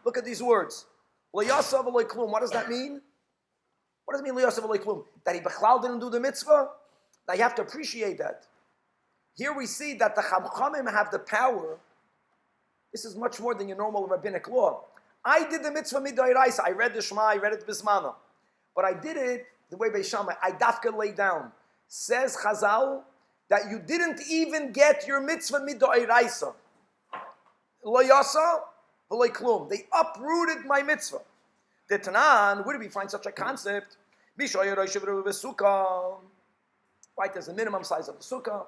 look at these words. Lo yasav v'lo klum. What does that mean? What does it mean, lo yasav v'lo klum? That he bechlal didn't do the mitzvah? Now you have to appreciate that. Here we see that the Chachamim have the power. This is much more than your normal rabbinic law. I did the mitzvah midoraisa. I read the Shema, I read it bismana. But I did it the way Beis Shammai. I dafka lay down. Says Chazal that you didn't even get your mitzvah midoraisa. Lo yasa v'lo klum. They uprooted my mitzvah. The Tanan, where do we find such a concept? Right, there's a minimum size of the sukkah.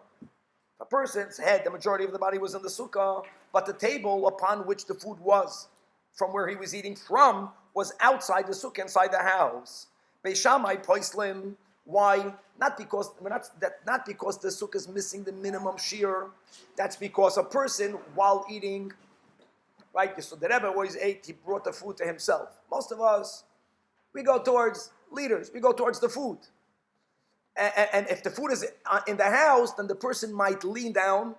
A person's head, the majority of the body was in the sukkah, but the table upon which the food was, from where he was eating from, was outside the sukkah, inside the house. Beis Shammai poislim. Why? Not because the sukkah is missing the minimum shiur. That's because a person, while eating, right? So the rebbe always ate. He brought the food to himself. Most of us, we go towards leaders. We go towards the food. And if the food is in the house, then the person might lean down.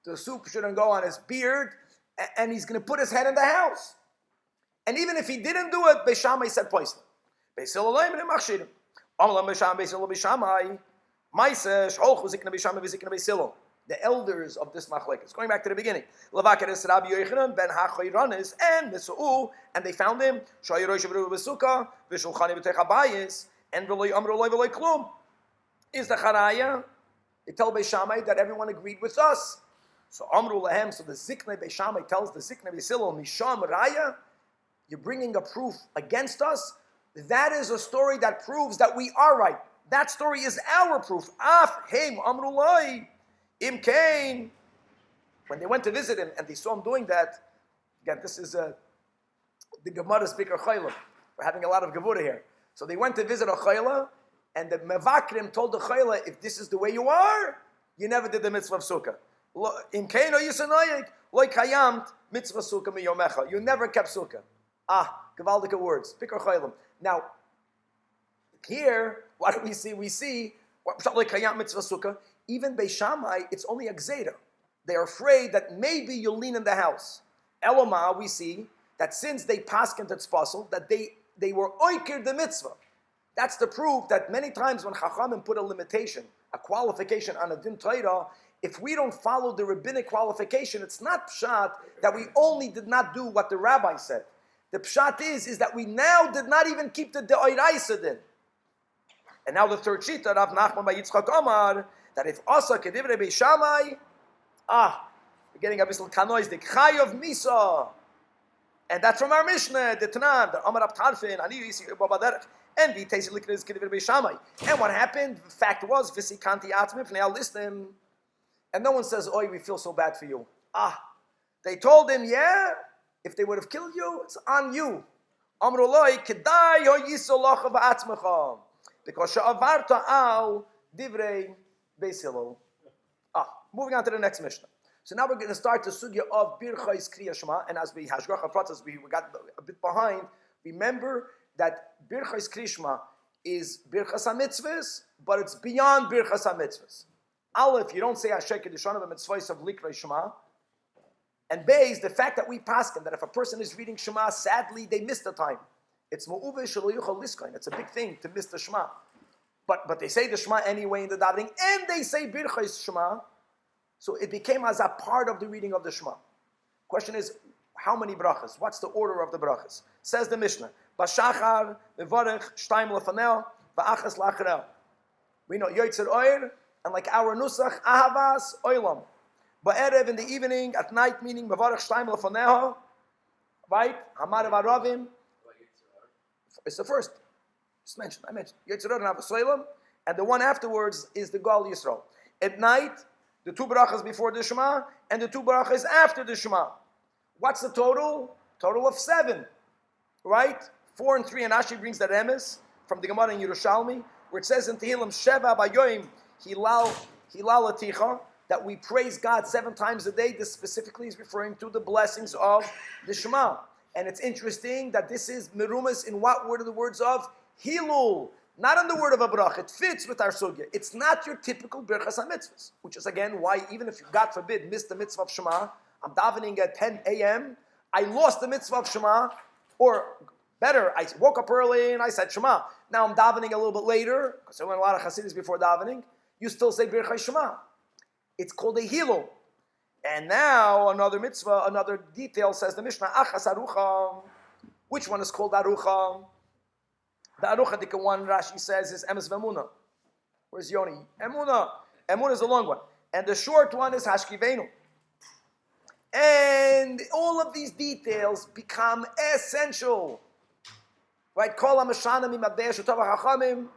The soup shouldn't go on his beard, and he's going to put his head in the house. And even if he didn't do it, Beis Shammai said poison. Beis Hillel machshirim. Amalam Beis Shammai, Beis Hillel, Beis Shammai. Ma'aseh sholchu zikna Beis Shammai v'zikna Beis Hillel. The elders of this machlekes. Going back to the beginning, Lavakeres Rabbi Yochanan ben Hachoiranis and Misu'u, and they found him. Shayiroshe v'ruv v'sukkah v'shulchani v'tech habayis and v'loy amru loy v'loy klum. Is the charaya? They tell Beis Shammai that everyone agreed with us. So Amru Lahem, so the Ziknei Beis Shammai tells the Ziknei Beis Hillel, Misham Raya, you're bringing a proof against us. That is a story that proves that we are right. That story is our proof. Af Heim Amru Lai Im Kain. When they went to visit him and they saw him doing that, again, this is the Gemara speaker Chayla. We're having a lot of Gevura here. So they went to visit a Chayla. And the Mevakrim told the Chayla, if this is the way you are, you never did the mitzvah of sukkah. In Kaino Yisanoyik, like Hayamt, mitzvah sukkah miyomecha. You never kept sukkah. Gewaldike words. Pikar Chaylam. Now, here, what do we see? We see, like Hayamt mitzvah sukkah, even Beis Shammai, it's only a gzeda. They're afraid that maybe you'll lean in the house. Eloma, we see that since they paskened at Spasel, that they were oiker the mitzvah. That's the proof that many times when Chachamim put a limitation, a qualification on a din Torah, if we don't follow the rabbinic qualification, it's not pshat that we only did not do what the rabbi said. The pshat is that we now did not even keep the de'oraisa din. And now the third shita, Rav Nachman by Yitzchak Omar, that if asa kedivrei Beis Shammai, we're getting a bisschen kanois, the chayav misa. And that's from our Mishnah, the Tanan, the Amar Ab Tarfin, Ani Yisi Babaderech. And what happened? The fact was, now listen. And no one says, "Oi, we feel so bad for you." They told him, "Yeah, if they would have killed you, it's on you." Because she'avarta al divrei Beis Hillel. Moving on to the next Mishnah. So now we're going to start the sugya of Birchos Kriya Shema, and as we hashgacha pratas, we got a bit behind. Remember that Birchos Kriya Shema is Birchas HaMitzvahs, but it's beyond Birchas HaMitzvahs. Aleph, you don't say Asher Kedushanim HaMitzvahs of Likrei Shema. And Beis, the fact that we paskin that if a person is reading Shema, sadly they miss the time. It's Mu'uve Shelo Yuchal Liskain. It's a big thing to miss the Shema. But they say the Shema anyway in the davening, and they say Birchos Shema. So it became as a part of the reading of the Shema. Question is, how many brachas? What's the order of the brachas? Says the Mishnah, Bashachar, Mevarech, Shtaim Lefanel, Va'achas Lacharel. We know Yoitzer Oir, and like our Nusach, Ahavas, Oilam. Ba'erev in the evening, at night, meaning Mevarech Shtaim Lefanel, right? Hamar Varavim. It's the first. Just mentioned, I mentioned. Yoitzer Oir and Ahavas Oilam, and the one afterwards is the Gal Yisrael. At night, the two brachas before the Shema, and the two brachas after the Shema. What's the total? Total of 7, right? 4 and 3, and Rashi brings that emes from the Gemara in Yerushalmi, where it says in Tehillim, Sheva Bayoim Hilal Aticha, that we praise God 7 times a day. This specifically is referring to the blessings of the Shema. And it's interesting that this is merumas in what word are the words of Hilul, not in the word of a brach. It fits with our sugya. It's not your typical birchas ha-mitzvahs, which is again why even if you, God forbid, missed the mitzvah of Shema, I'm davening at 10 a.m., I lost the mitzvah of Shema, or better, I woke up early and I said Shema. Now I'm davening a little bit later, because I went a lot of chassidus before davening, you still say birchas Shema. It's called a hilul. And now another mitzvah, another detail says the Mishnah, achas arucha. Which one is called arucha? The arucha one Rashi says is emes v'emuna. Where's Yoni? Emuna. Emuna is a long one. And the short one is hashkivenu. And all of these details become essential. Right? Kol ha-mashana mimadei shutava chachamim.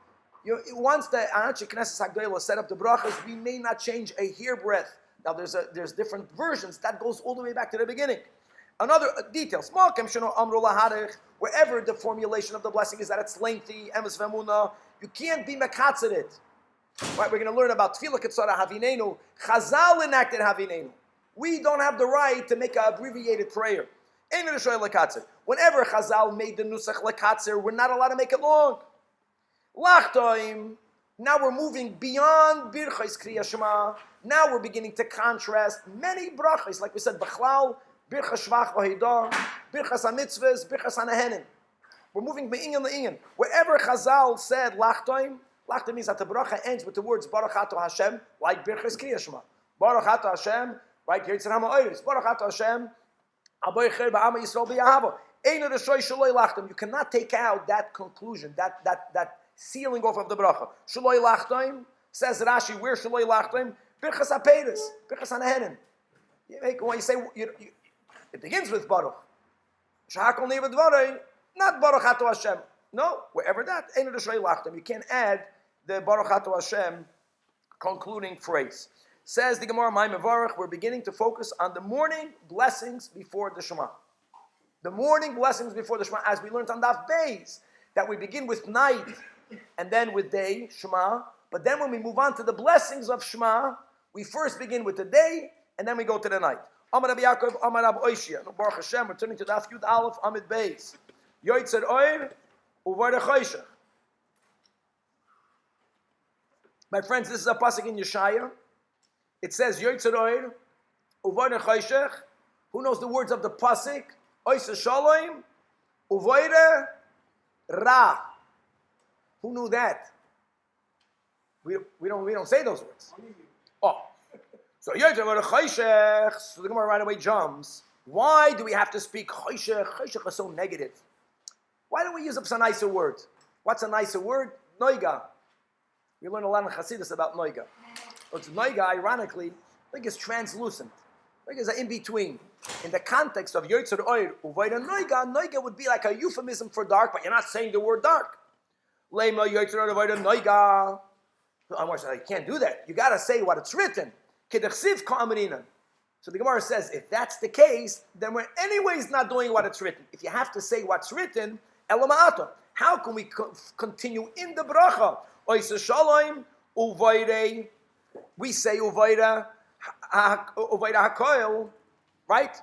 Once the Anachik Knesset HaGdolah set up the brachas, we may not change a hair breadth. Now there's different versions. That goes all the way back to the beginning. Another detail, wherever the formulation of the blessing is that it's lengthy, emes v'emuna, you can't be mekatzed it. Right? We're going to learn about Tefilla Ketzara Havinenu. Chazal enacted Havinenu. We don't have the right to make an abbreviated prayer. Whenever Chazal made the nusach lekatzer, we're not allowed to make it long. Lachtoim. Now we're moving beyond Birchos Kriya Shema. Now we're beginning to contrast many brachas, like we said, Bechlal, Birchas Shvach V'Heidah, Birchas HaMitzvahs, Birchas HaNehenim. We're moving be'inyan le'inyan. Wherever Chazal said Lachtoim, Lachtoim means that the bracha ends with the words Baruch Ato Hashem, like Birchas Kriya Shema. Baruch Ato Hashem, right here it's in HaMa'oris. Baruch Ato Hashem, Aboicher Ba'ama Yisrael B'Yahava. Eino Reshoy Shaloi Lachtoim. You cannot take out that conclusion, that sealing off of the bracha. Shaloi Lachtoim, says Rashi, where Shaloi Lachtoim? Birchas HaPeiros, Birchas HaNehenim. When you say, it begins with Baruch. Shahakol Neva Dvarei, not Baruch Ato Hashem. No, wherever that, Eino Reshoy Lachtoim. You can't add the Baruch Ato Hashem concluding phrase. Says the Gemara, my Mevarach, we're beginning to focus on the morning blessings before the Shema. The morning blessings before the Shema, as we learned on Daf Beis, that we begin with night and then with day, Shema. But then when we move on to the blessings of Shema, we first begin with the day and then we go to the night. Amar Rabbi Yaakov, Amar Rabbi Oishia. No, Baruch Hashem, we're turning to Daf Yud Aleph, Amid Beis. Yoitzer Oir, Uvar Choshech. My friends, this is a pasuk in Yeshaya. It says, Yoitzer Oir, Uvar Choshech. Who knows the words of the pasuk? Oisa Shalom, Uvar Ra. Who knew that? We don't say those words. Oh. So so the Gemara right away jumps. Why do we have to speak choshech? Choshech is so negative. Why don't we use up some nicer word? What's a nicer word? Noiga. We learn a lot in Chassidus about noiga. It's noiga, ironically, I think it's translucent. I think it's an in-between. In the context of Yoitzer Oir, Uvaida noiga, noiga would be like a euphemism for dark, but you're not saying the word dark. Lema Yoitzer Oir, Uvaida noiga. You can't do that. You got to say what it's written. So the Gemara says, if that's the case, then we're anyways not doing what it's written. If you have to say what's written, elama'ata. How can we continue in the bracha? Oisa shalom, uvayrei. We say uvayrei. Uvaida hakoil, right?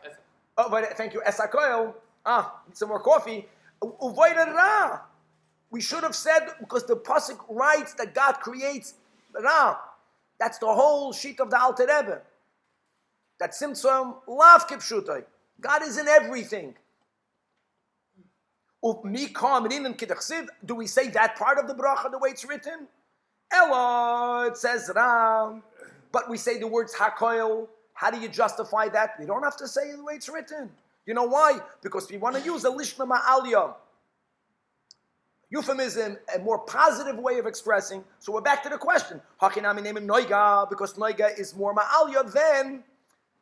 Thank you. Esakoil. Need some more coffee. Uvaida ra. We should have said, because the pasuk writes that God creates ra. That's the whole sheet of the Alter Rebbe. That simtzum lav kipshutai. God is in everything. Do we say that part of the bracha the way it's written? Ella, it says ra. But we say the words hakoil. How do you justify that? We don't have to say it the way it's written. You know why? Because we want to use a lishna ma'aliyah. Euphemism, a more positive way of expressing. So we're back to the question. Hakinami name him noiga, because noiga is more ma'aliyah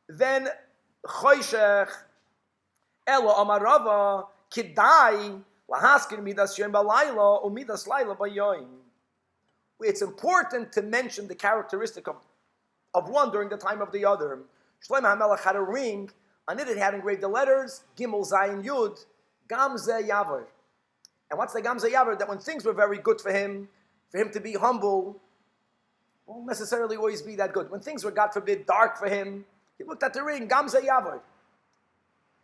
than choshech. Elo amarava kidai lahaskin midas yom balayla or midas layla bayoim. It's important to mention the characteristic of one during the time of the other. Shlomo HaMelech had a ring. On it had engraved the letters Gimel Zayin Yud Gamze Yavar. And what's the Gamze Yavar? That when things were very good for him to be humble, won't necessarily always be that good. When things were, God forbid, dark for him, he looked at the ring, Gamze Yavar.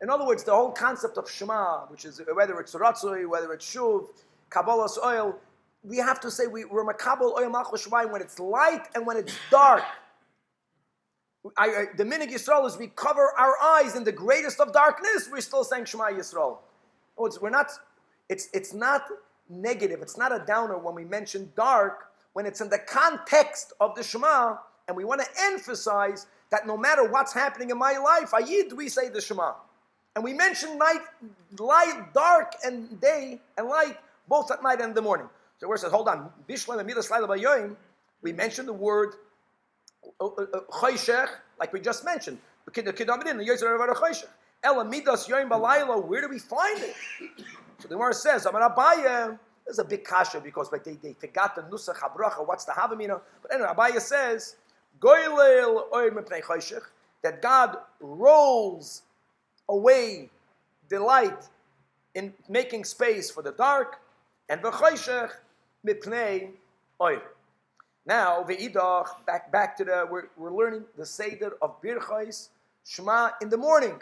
In other words, the whole concept of Shema, which is whether it's Ratzoi, whether it's Shuv, Kabbalah's oil, we have to say we're Makabal oil Malchus Shemayim when it's light and when it's dark. The minig Yisrael is we cover our eyes in the greatest of darkness. We're still saying Shema Yisrael. It's not negative. It's not a downer when we mention dark, when it's in the context of the Shema, and we want to emphasize that no matter what's happening in my life, Ayid, we say the Shema. And we mention night, light, dark, and day, and light, both at night and in the morning. So where it says, hold on, Bishlam and Midas Laila Bayoim, we mentioned the word choshech, like we just mentioned. Where do we find it? So the Gemara says, Amar Abaye, there's a big kasha because they forgot the nusach habracha, what's the havamina? But anyway, Abaye says, that God rolls away the light in making space for the dark, and v'choshech mipnei oil. Now, ve'idach, back to we're learning the Seder of Birchais Shema in the morning.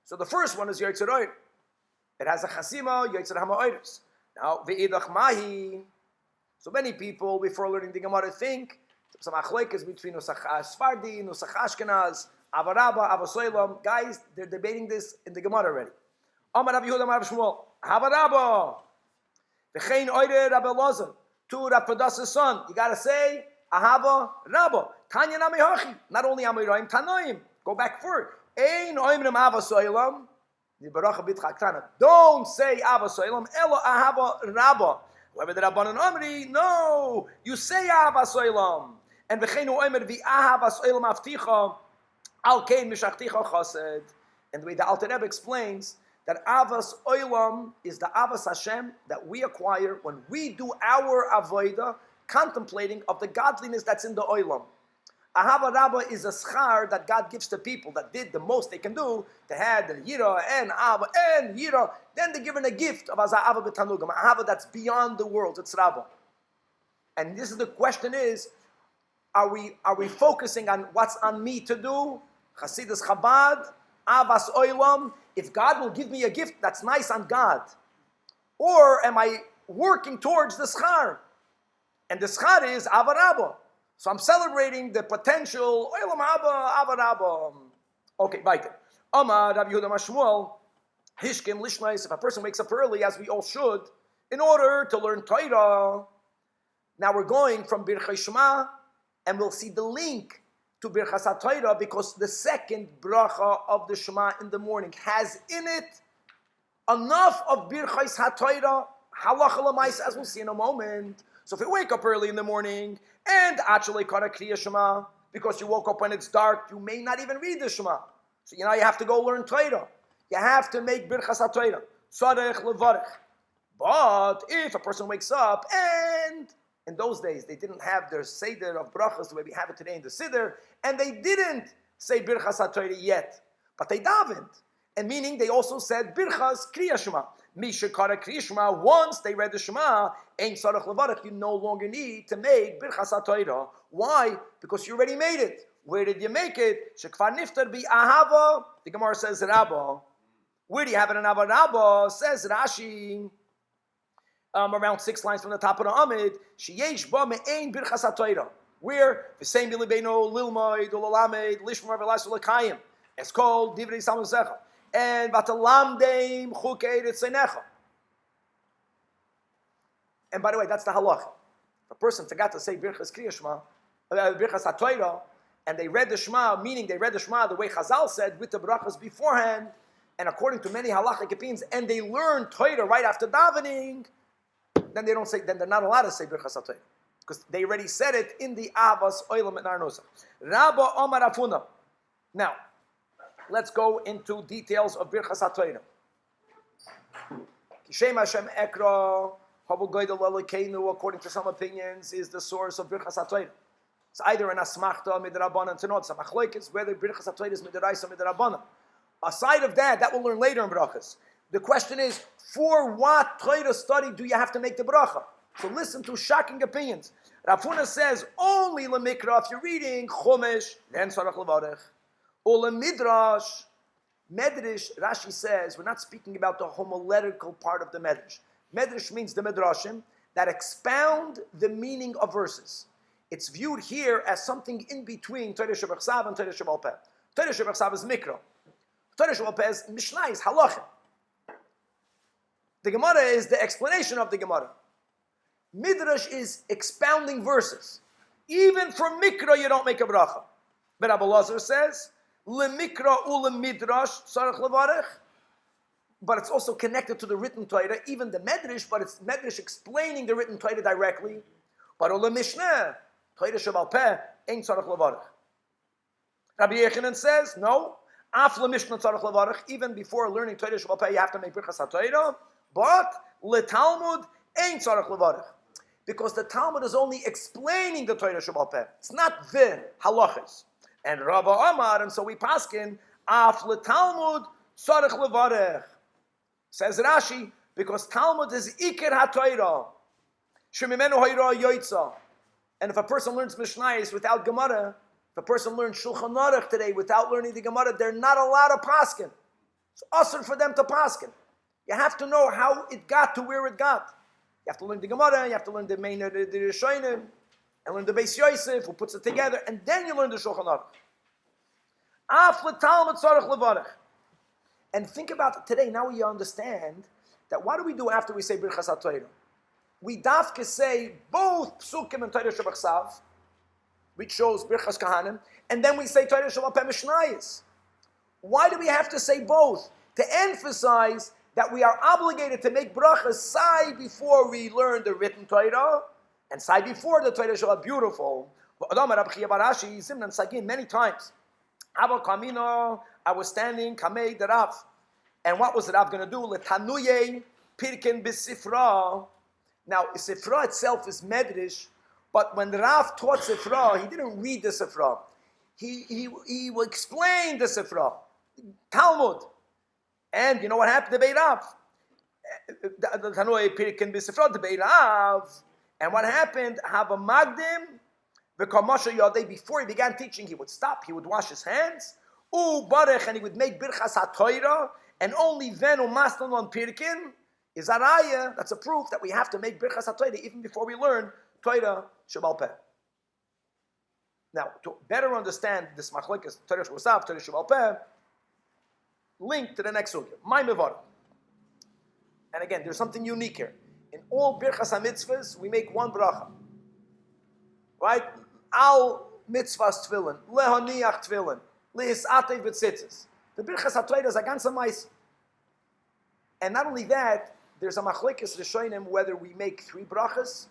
So the first one is Yotzer Oir. It has a chasima, Yotzer HaMa'oros. Now, ve'idach mahi. So many people, before learning the Gemara, think some achleikas between Nusach Sfardi, Nusach Ashkenaz, Avarabba, Avasoilam. Guys, they're debating this in the Gemara already. Amar Rav Yehuda Amar Rav Shmuel, Avarabba. V'chein Oire Rabbi Elazar. To Rav Padas's son, you gotta say Ahava Rabba. Tanya Nami Hachi. Not only Amiroim Tanoim. Go back for it. Ein Oimrim Ava Soilam. The Berachot Bitchak Tanach. Don't say Ava Soilam. Elo Ahava Rabba. Whoever the Rabbanan Omri, no. You say Ava Soilam. And v'cheinu Oimer vi Ahava Soilam Avticha. Al Kein Mishachticha Chassid. And the way the Alter Rebbe explains that Avas Oilam is the Avas Hashem that we acquire when we do our avodah, contemplating of the godliness that's in the Oilam. Ahava Rabba is a schar that God gives to people that did the most they can do. They had the Yira and Ava and Yira. Then they're given a gift of Aza'ava B'tanugam, Ahava that's beyond the world. It's Rabba. And this is the question is, are we focusing on what's on me to do? Chassidus Chabad, Avas Oilam. If God will give me a gift, that's nice on God. Or am I working towards the schar? And the schar is Avarabba. So I'm celebrating the potential Oilam Abba, Avarabba. Okay, weiter. Amar Rav Yehuda Mashmuel, Hishkim Lishnais, if a person wakes up early, as we all should, in order to learn Torah. Now we're going from Birchai Shema, and we'll see the link to Birchas HaTorah, because the second bracha of the Shema in the morning has in it enough of Birchas HaTorah, halacha l'maisa, as we'll see in a moment. So if you wake up early in the morning and actually kara kriya Shema, because you woke up when it's dark, you may not even read the Shema. So you have to go learn Torah. You have to make Birchas HaTorah. Tzarech levarech. But if a person wakes up and in those days, they didn't have their Seder of Brachas the way we have it today in the Siddur, and they didn't say Birchas HaTorah yet, but they davened. And meaning they also said Birchas Kriya Shema. Misha Kara Kriya Shema, once they read the Shema, Ein Sarach Levarach, you no longer need to make Birchas HaTorah. Why? Because you already made it. Where did you make it? Shekvar niftar bi ahava. The Gemara says Rabba. Where do you have it in Abba? Rabba says Rashi. Around 6 lines from the top of the Amid. Sheyesh ba me'ein birchas ha'Torah. Where the same bilibeino lilmoid ulalamed lishmar v'lasul lekayim. It's called divrei samuzecha and vatalamdeim chukei ritzenecha. And by the way, that's the halacha. If a person forgot to say birchas kriya shema, birchas ha'Torah, and they read the Shema, meaning they read the Shema the way Chazal said, with the brachas beforehand, and according to many halachic opinions, and they learn Torah right after davening, then they don't say, then they're not allowed to say birchas ha'Torah, because they already said it in the Avas Oilam and Arnosa. Rabba Omar Afuna. Now, let's go into details of birchas ha'Torah. Kishem Hashem Ekra, Havu Goydel Elokeinu, according to some opinions, is the source of birchas ha'Torah. It's either an asmachta midrabanan to not. Some achloikis whether birchas ha'Torah is midraisa midrabanan. Aside of that, that we'll learn later in brachas. The question is, for what Torah study do you have to make the bracha? So listen to shocking opinions. Rav Huna says only lemikra if you're reading chumash, then sarach levarech, or lemidrash. Medrash, Rashi says we're not speaking about the homiletical part of the medrash. Medrash means the midrashim that expound the meaning of verses. It's viewed here as something in between Torah Shebachsav and Torah Shebal Peh. Torah Shebachsav is Mikra. Torah Shebal Peh is Mishnah, is Halachim. The Gemara is the explanation of the Gemara. Midrash is expounding verses. Even for Mikra, you don't make a bracha. But Abba Lazar says, Le Mikra ule Midrash sarach levarech. But it's also connected to the written Torah, even the Medrash, but it's Medrash explaining the written Torah directly. But ule Mishnah, Torah Shebal Peh, ain't tzarech levarech. Rabbi Yechanan says, no, af Mishnah tzarech levarech, even before learning Torah Shebal Peh, you have to make birchas ha'Torah, but le Talmud ain't tzarech levarech. Because the Talmud is only explaining the Torah Shebal Peh. It's not the halachas. And Rabba Amar, and so we paskin, af le Talmud tzarech levarech. Says Rashi, because Talmud is Iker HaTorah. Shemimenu Hayra Yoitza. And if a person learns Mishnayos without Gemara, if a person learns Shulchan Aruch today without learning the Gemara, they're not allowed to paskin. It's awesome for them to paskin. You have to know how it got to where it got. You have to learn the Gemara, you have to learn the main the Rishonim, and learn the Beis Yosef, who puts it together, and then you learn the Shulchan Aruch. Af l'Talmud tzarech levarech. And think about it today, now you understand that what do we do after we say Birchas HaTorah? We dafke say both psukim and Torah Shebachsav, which shows Birchas Kahanim, and then we say Torah Shebal Peh Mishnayos. Why do we have to say both? To emphasize that we are obligated to make brachas sai before we learn the written Torah, and sai before the Torah Shebal. Beautiful. Many times. I was standing, Kamei the Rav. And what was the Rav going to do? Letanuye pirken b'sifra. Now, Sifra itself is Medrash, but when the Rav taught Sifra, he didn't read the Sifra. He will explain the Sifra. Talmud. And you know what happened to Beirav? The Tanoi Pirkin B'Sifra, the Beirav. And what happened? Have a Magdim, the Kamasha Yodei, before he began teaching, he would stop, he would wash his hands, Barech, and he would make Birchas HaTorah, and only then Umastan on Pirkin. Is araya, that's a proof that we have to make Birchas HaTorah even before we learn Torah Shebal Peh. Now, to better understand this machlokes Torah Shebal Torah Shebal Peh, link to the next sugya, my mevar. And again, there's something unique here. In all Birchas HaMitzvahs, we make one bracha. Right? Al mitzvahs tefillin, lehaniach tefillin, lehisatev b'tzitzis. The Birchas HaTorah is a ganze mais. And not only that, there's a machlekes rishonim whether we make 3 brachas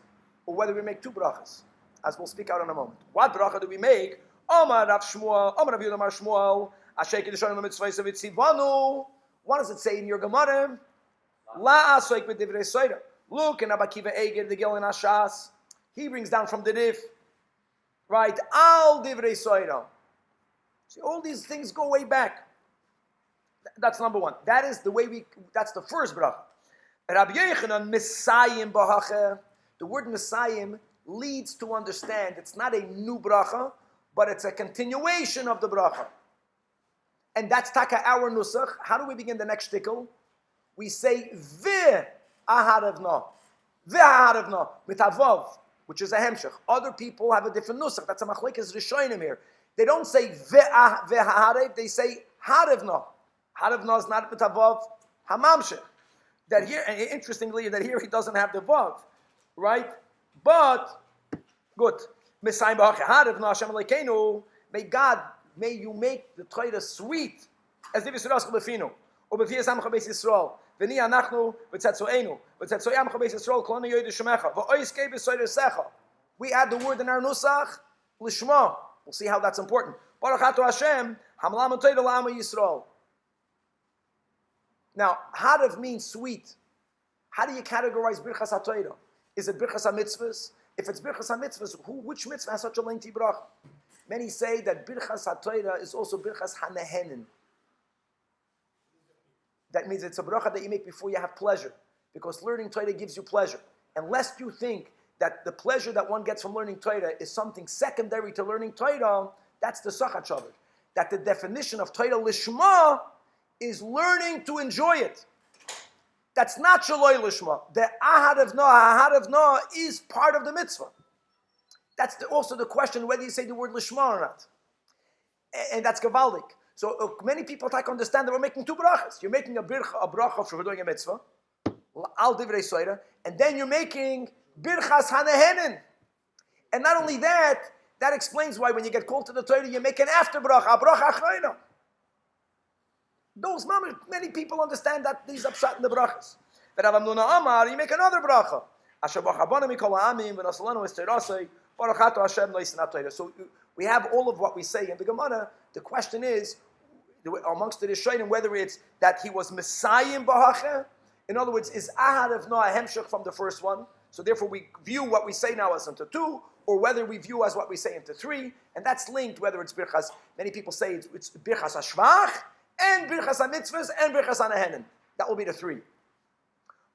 or whether we make 2 brachas, as we'll speak out in a moment. What bracha do we make? Omar Rav Shmuel, Omar Rav Yudamar Shmuel, Ashek Rishonim Mitzvahs Vitzivanu. What does it say in your Gemara? La Asoik B'Divrei Soida. Look in Abba Kiva Eger, the Gilin Ashas. He brings down from the Rif, right? Al Divrei Soida. See, all these things go way back. That's number 1. That is the way that's the first bracha. Rabbi Yechanan, Messiahim Bahacha. The word Messiahim leads to understand it's not a new bracha, but it's a continuation of the bracha. And that's taka our nusach. How do we begin the next shtickle? We say Ve'aharavna. Ve'aharavna. Mitavav, which is a hemshech. Other people have a different nusach. That's a machlekes rishonim here. They don't say Ve'aharev, they say Haravna. Haravna is not mitavav hamamshech. That here, and interestingly, that here he doesn't have the vav, right? But, good. May God, may you make the Torah sweet as if it's Raskal Befino. Or Befia Samcha Beis Yisrael. V'ni anachnu v'tzetzoenu. V'tzetzoy Amcha Beis Yisrael kolonu yoyde shemecha. V'oiskei b'soyde secha. We add the word in our nusach, lishma. We'll see how that's important. Baruch Ato Hashem, hamlam Torah la'ama Yisrael. Now, harav means sweet. How do you categorize birchas ha-Torah? Is it birchas ha-mitzvahs? If it's birchas ha-mitzvahs, which mitzvah has such a lengthy bracha? Many say that birchas ha-Torah is also birchas ha-nehenin. That means it's a bracha that you make before you have pleasure. Because learning Torah gives you pleasure. Unless you think that the pleasure that one gets from learning Torah is something secondary to learning Torah, that's the sachat shabbat. That the definition of Torah lishma is learning to enjoy it. That's not shaloi lishma. The ahad of is part of the mitzvah. That's also the question whether you say the word lishma or not. And that's gavaldik. So many people try to understand that we're making two brachas. You're making a bracha for doing a mitzvah, al divrei soira, and then you're making birchas hanehenin. And not only that, that explains why when you get called to the Torah, you make an after bracha, a bracha achrayna. Those many people understand that these are pshat in the brachas. But Rav Amnuna Amar, you make another bracha. Asher b'chabana mikol ha'amim v'nasalanu esterasei baruch ato Hashem lo'isinat Torah. So we have all of what we say in the Gemara. The question is, amongst the Rishonim, whether it's that he was Messiah b'hacha. In other words, is ahad of noah hemshech from the first one? So therefore we view what we say now as into two, or whether we view as what we say into three, and that's linked whether it's birchas. Many people say it's birchas hashvach, and birchas ha-mitzvahs, and birchas ha-nehenin. That will be the three.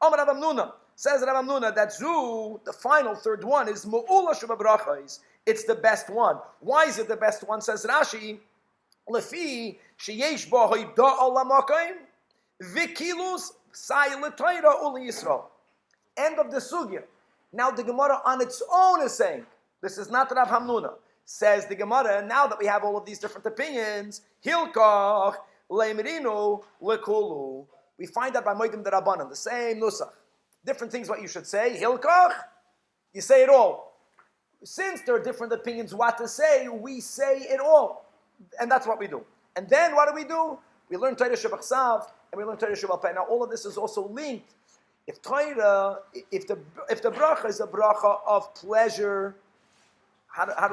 Amar Rav Amnuna, says Rav Amnuna, that zu, the final third one, is mu'ula shebabrachos. It's the best one. Why is it the best one? Says Rashi, lefi sheyesh bo hoida olamakim, vikilus say l'toira uli Yisrael. End of the sugya. Now the Gemara on its own is saying, this is not Rav Hamnuna. Says the Gemara, now that we have all of these different opinions, hilkach le'merinu le'kulu. We find that by Moedim Derabanan, the same nusach. Different things what you should say. Hilkach, you say it all. Since there are different opinions what to say, we say it all. And that's what we do. And then what do? We learn Torah Shebachsav and we learn Torah Shebalpeh. Now all of this is also linked. If Torah, if the bracha is a bracha of pleasure,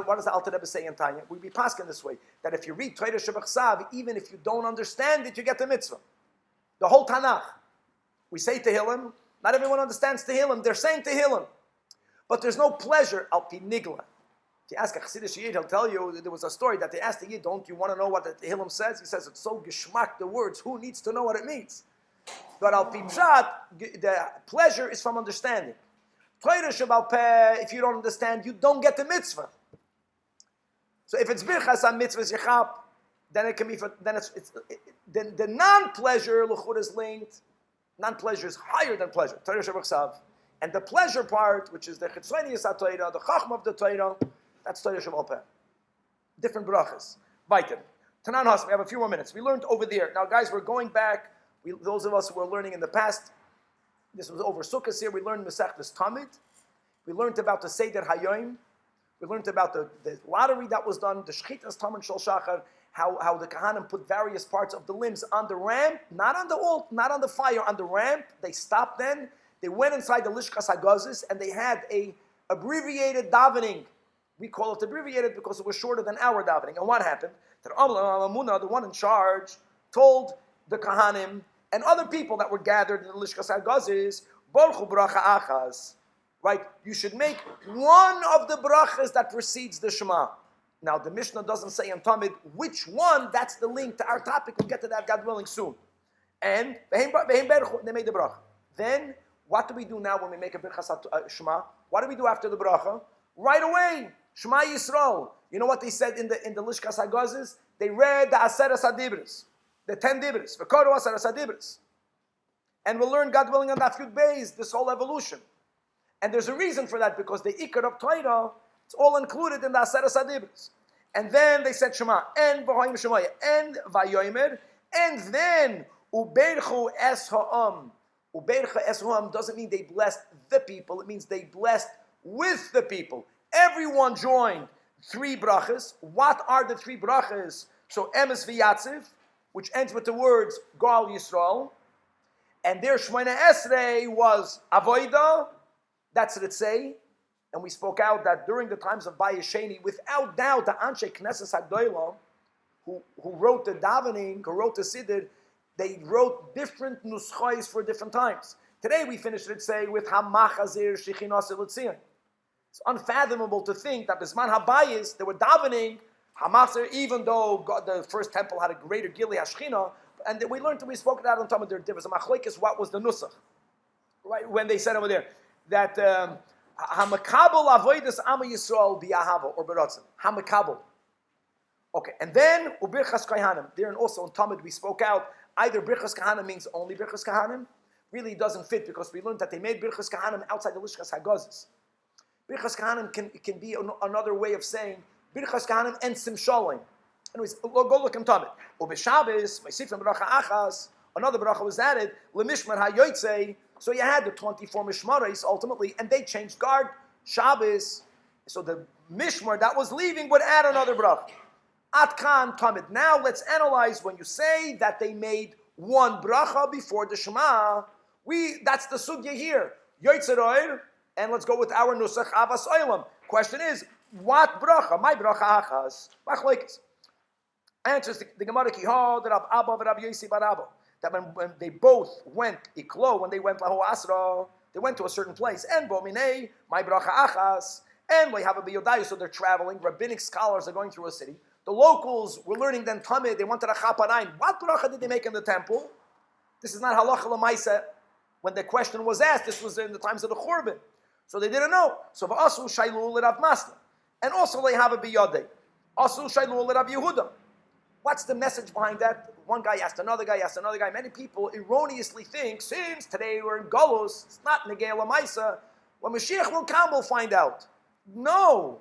what does the Alter Rebbe say in Tanya? We be pasking this way, that if you read Torah Shebachsav, even if you don't understand it, you get the mitzvah. The whole Tanach. We say Tehillim, not everyone understands Tehillim, they're saying Tehillim. But there's no pleasure, al pi nigla. If you ask a chassidut yid, he'll tell you, there was a story that they asked the yid, don't you want to know what the Tehillim says? He says, it's so geschmack, the words, who needs to know what it means? But al pi pshat, the pleasure is from understanding. Torah shebal peh, if you don't understand, you don't get the mitzvah. So if it's birchas ha-mitzvahs yechap, then it can be, then the non-pleasure l'chur is linked. Non-pleasure is higher than pleasure. Torah shebachsav. And the pleasure part, which is the chitzonius ha-Torah, the chachma of the Torah, that's Torah shebal peh. Different brachas. Vaitim. Tanan Has, we have a few more minutes. We learned over there. Now guys, we're going back. Those of us who were learning in the past, this was over Sukkot here, we learned Masechtas Talmud. We learned about the Seder Hayoim. We learned about the lottery that was done, the Shchitas Talmud Shel Shachar, how the Kahanim put various parts of the limbs on the ramp, not on the altar, not on the fire, on the ramp. They stopped then. They went inside the Lishkas HaGazis and they had a abbreviated davening. We call it abbreviated because it was shorter than our davening. And what happened? That Amuna, the one in charge, told the Kahanim and other people that were gathered in the Lishkas HaGazis, Borchu bracha achas. Right? You should make one of the brachas that precedes the Shema. Now, the Mishnah doesn't say in Talmud which one. That's the link to our topic. We'll get to that, God willing, soon. And they made the bracha. Then, what do we do now when we make a birchas Shema? What do we do after the bracha? Right away, Shema Yisrael. You know what they said in the Lishkas Hagazis? They read the Aseres Hadibris, the 10 Dibris, V'koru Aseres Hadibris. And we'll learn, God willing, on that few days, this whole evolution. And there's a reason for that, because the Ikar of Torah, it's all included in the Aseres Hadibris. And then they said Shema, and V'hoim Shemaya, and Vayomer, and then Uberchu Es Ha'am. Uberchu Es Ha'am doesn't mean they blessed the people, it means they blessed with the people. Everyone joined 3 brachas. What are the 3 brachas? So Emes V'Yatziv, which ends with the words Gal Yisrael. And their Shemona Esrei was Avoida. That's what it say. And we spoke out that during the times of Bayis Sheni, without doubt, the Anshe Knesses HaGdoila, who wrote the davening, who wrote the Siddur, they wrote different nuschais for different times. Today we finished it, say, with Hamachazir Shechinas Elutzion. It's unfathomable to think that Bisman HaBayis, they were davening Hamachazir, even though God, the first temple had a greater Gili HaShechina, and we learned, we spoke that on Talmud, there was a machlekes, what was the nusach? Right, when they said over there, that Hamakabel Avodas Ama Yisrael B'Yahava, or Beratzim. Hamakabel. Okay, and then Ubirchas Kahanim. There and also in Talmud we spoke out, either Birchas Kahanim means only Birchas Kahanim, really doesn't fit, because we learned that they made Birchas Kahanim outside the Lishkas Hagazis. Birchas Kahanim can be another way of saying Birchas Kahanim and Simshalim. Anyways, go look in Talmud. Ubeshabes, Meisifim Bracha Achas, another bracha was added, Lemishmar HaYotzei. So you had the 24 Mishmarais ultimately, and they changed guard, Shabbos. So the Mishmar that was leaving would add another bracha. Atkan Talmud. Now let's analyze when you say that they made one bracha before the Shema. That's the sugya here. Yotzei, and let's go with our Nusach Avas Olam. Question is, what bracha? My bracha Achas. Machlekes. Answers the Gemara Kihah, the Rab Abba, the Rabbi Yossi Bar Abba, that when they both went Iklo, when they went Lahu Asra, they went to a certain place. And Bominei, my bracha Achas, and we have a Biyodai, so they're traveling. Rabbinic scholars are going through a city. The locals were learning then Tamid, they wanted a Chaparain. What bracha did they make in the temple? This is not halacha l'maisa. When the question was asked, this was in the times of the Churban. So they didn't know. So V'asu Shailu l'Rav Masna. And also they have a Biyodai. Asu Shailu l'Rav Yehuda. What's the message behind that? One guy asked another guy, asked another guy. Many people erroneously think, since today we're in Golos, it's not Negei Lamaisa. When Mashiach will come, we'll find out. No.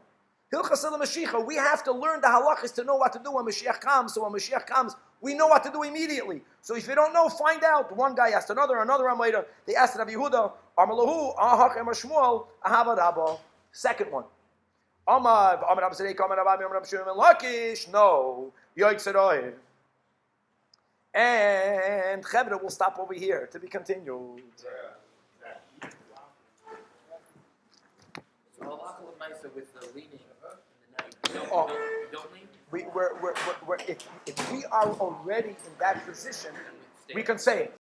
Hilchas Mashiach, we have to learn the halachas to know what to do when Mashiach comes. So when Mashiach comes, we know what to do immediately. So if you don't know, find out. One guy asked another Amaida. They asked Rabbi Yehuda, Armalahu, Ahach Emar Shmuel, Ahava Rabba. Second one. Amar rabbizajac, Amar Rabbi, Amar Lakish. No. Yoitzeroy. And Chevra will stop over here to be continued. So halacha l'maisa with the leaning in the night. You don't lean? If we are already in that position, we can say it.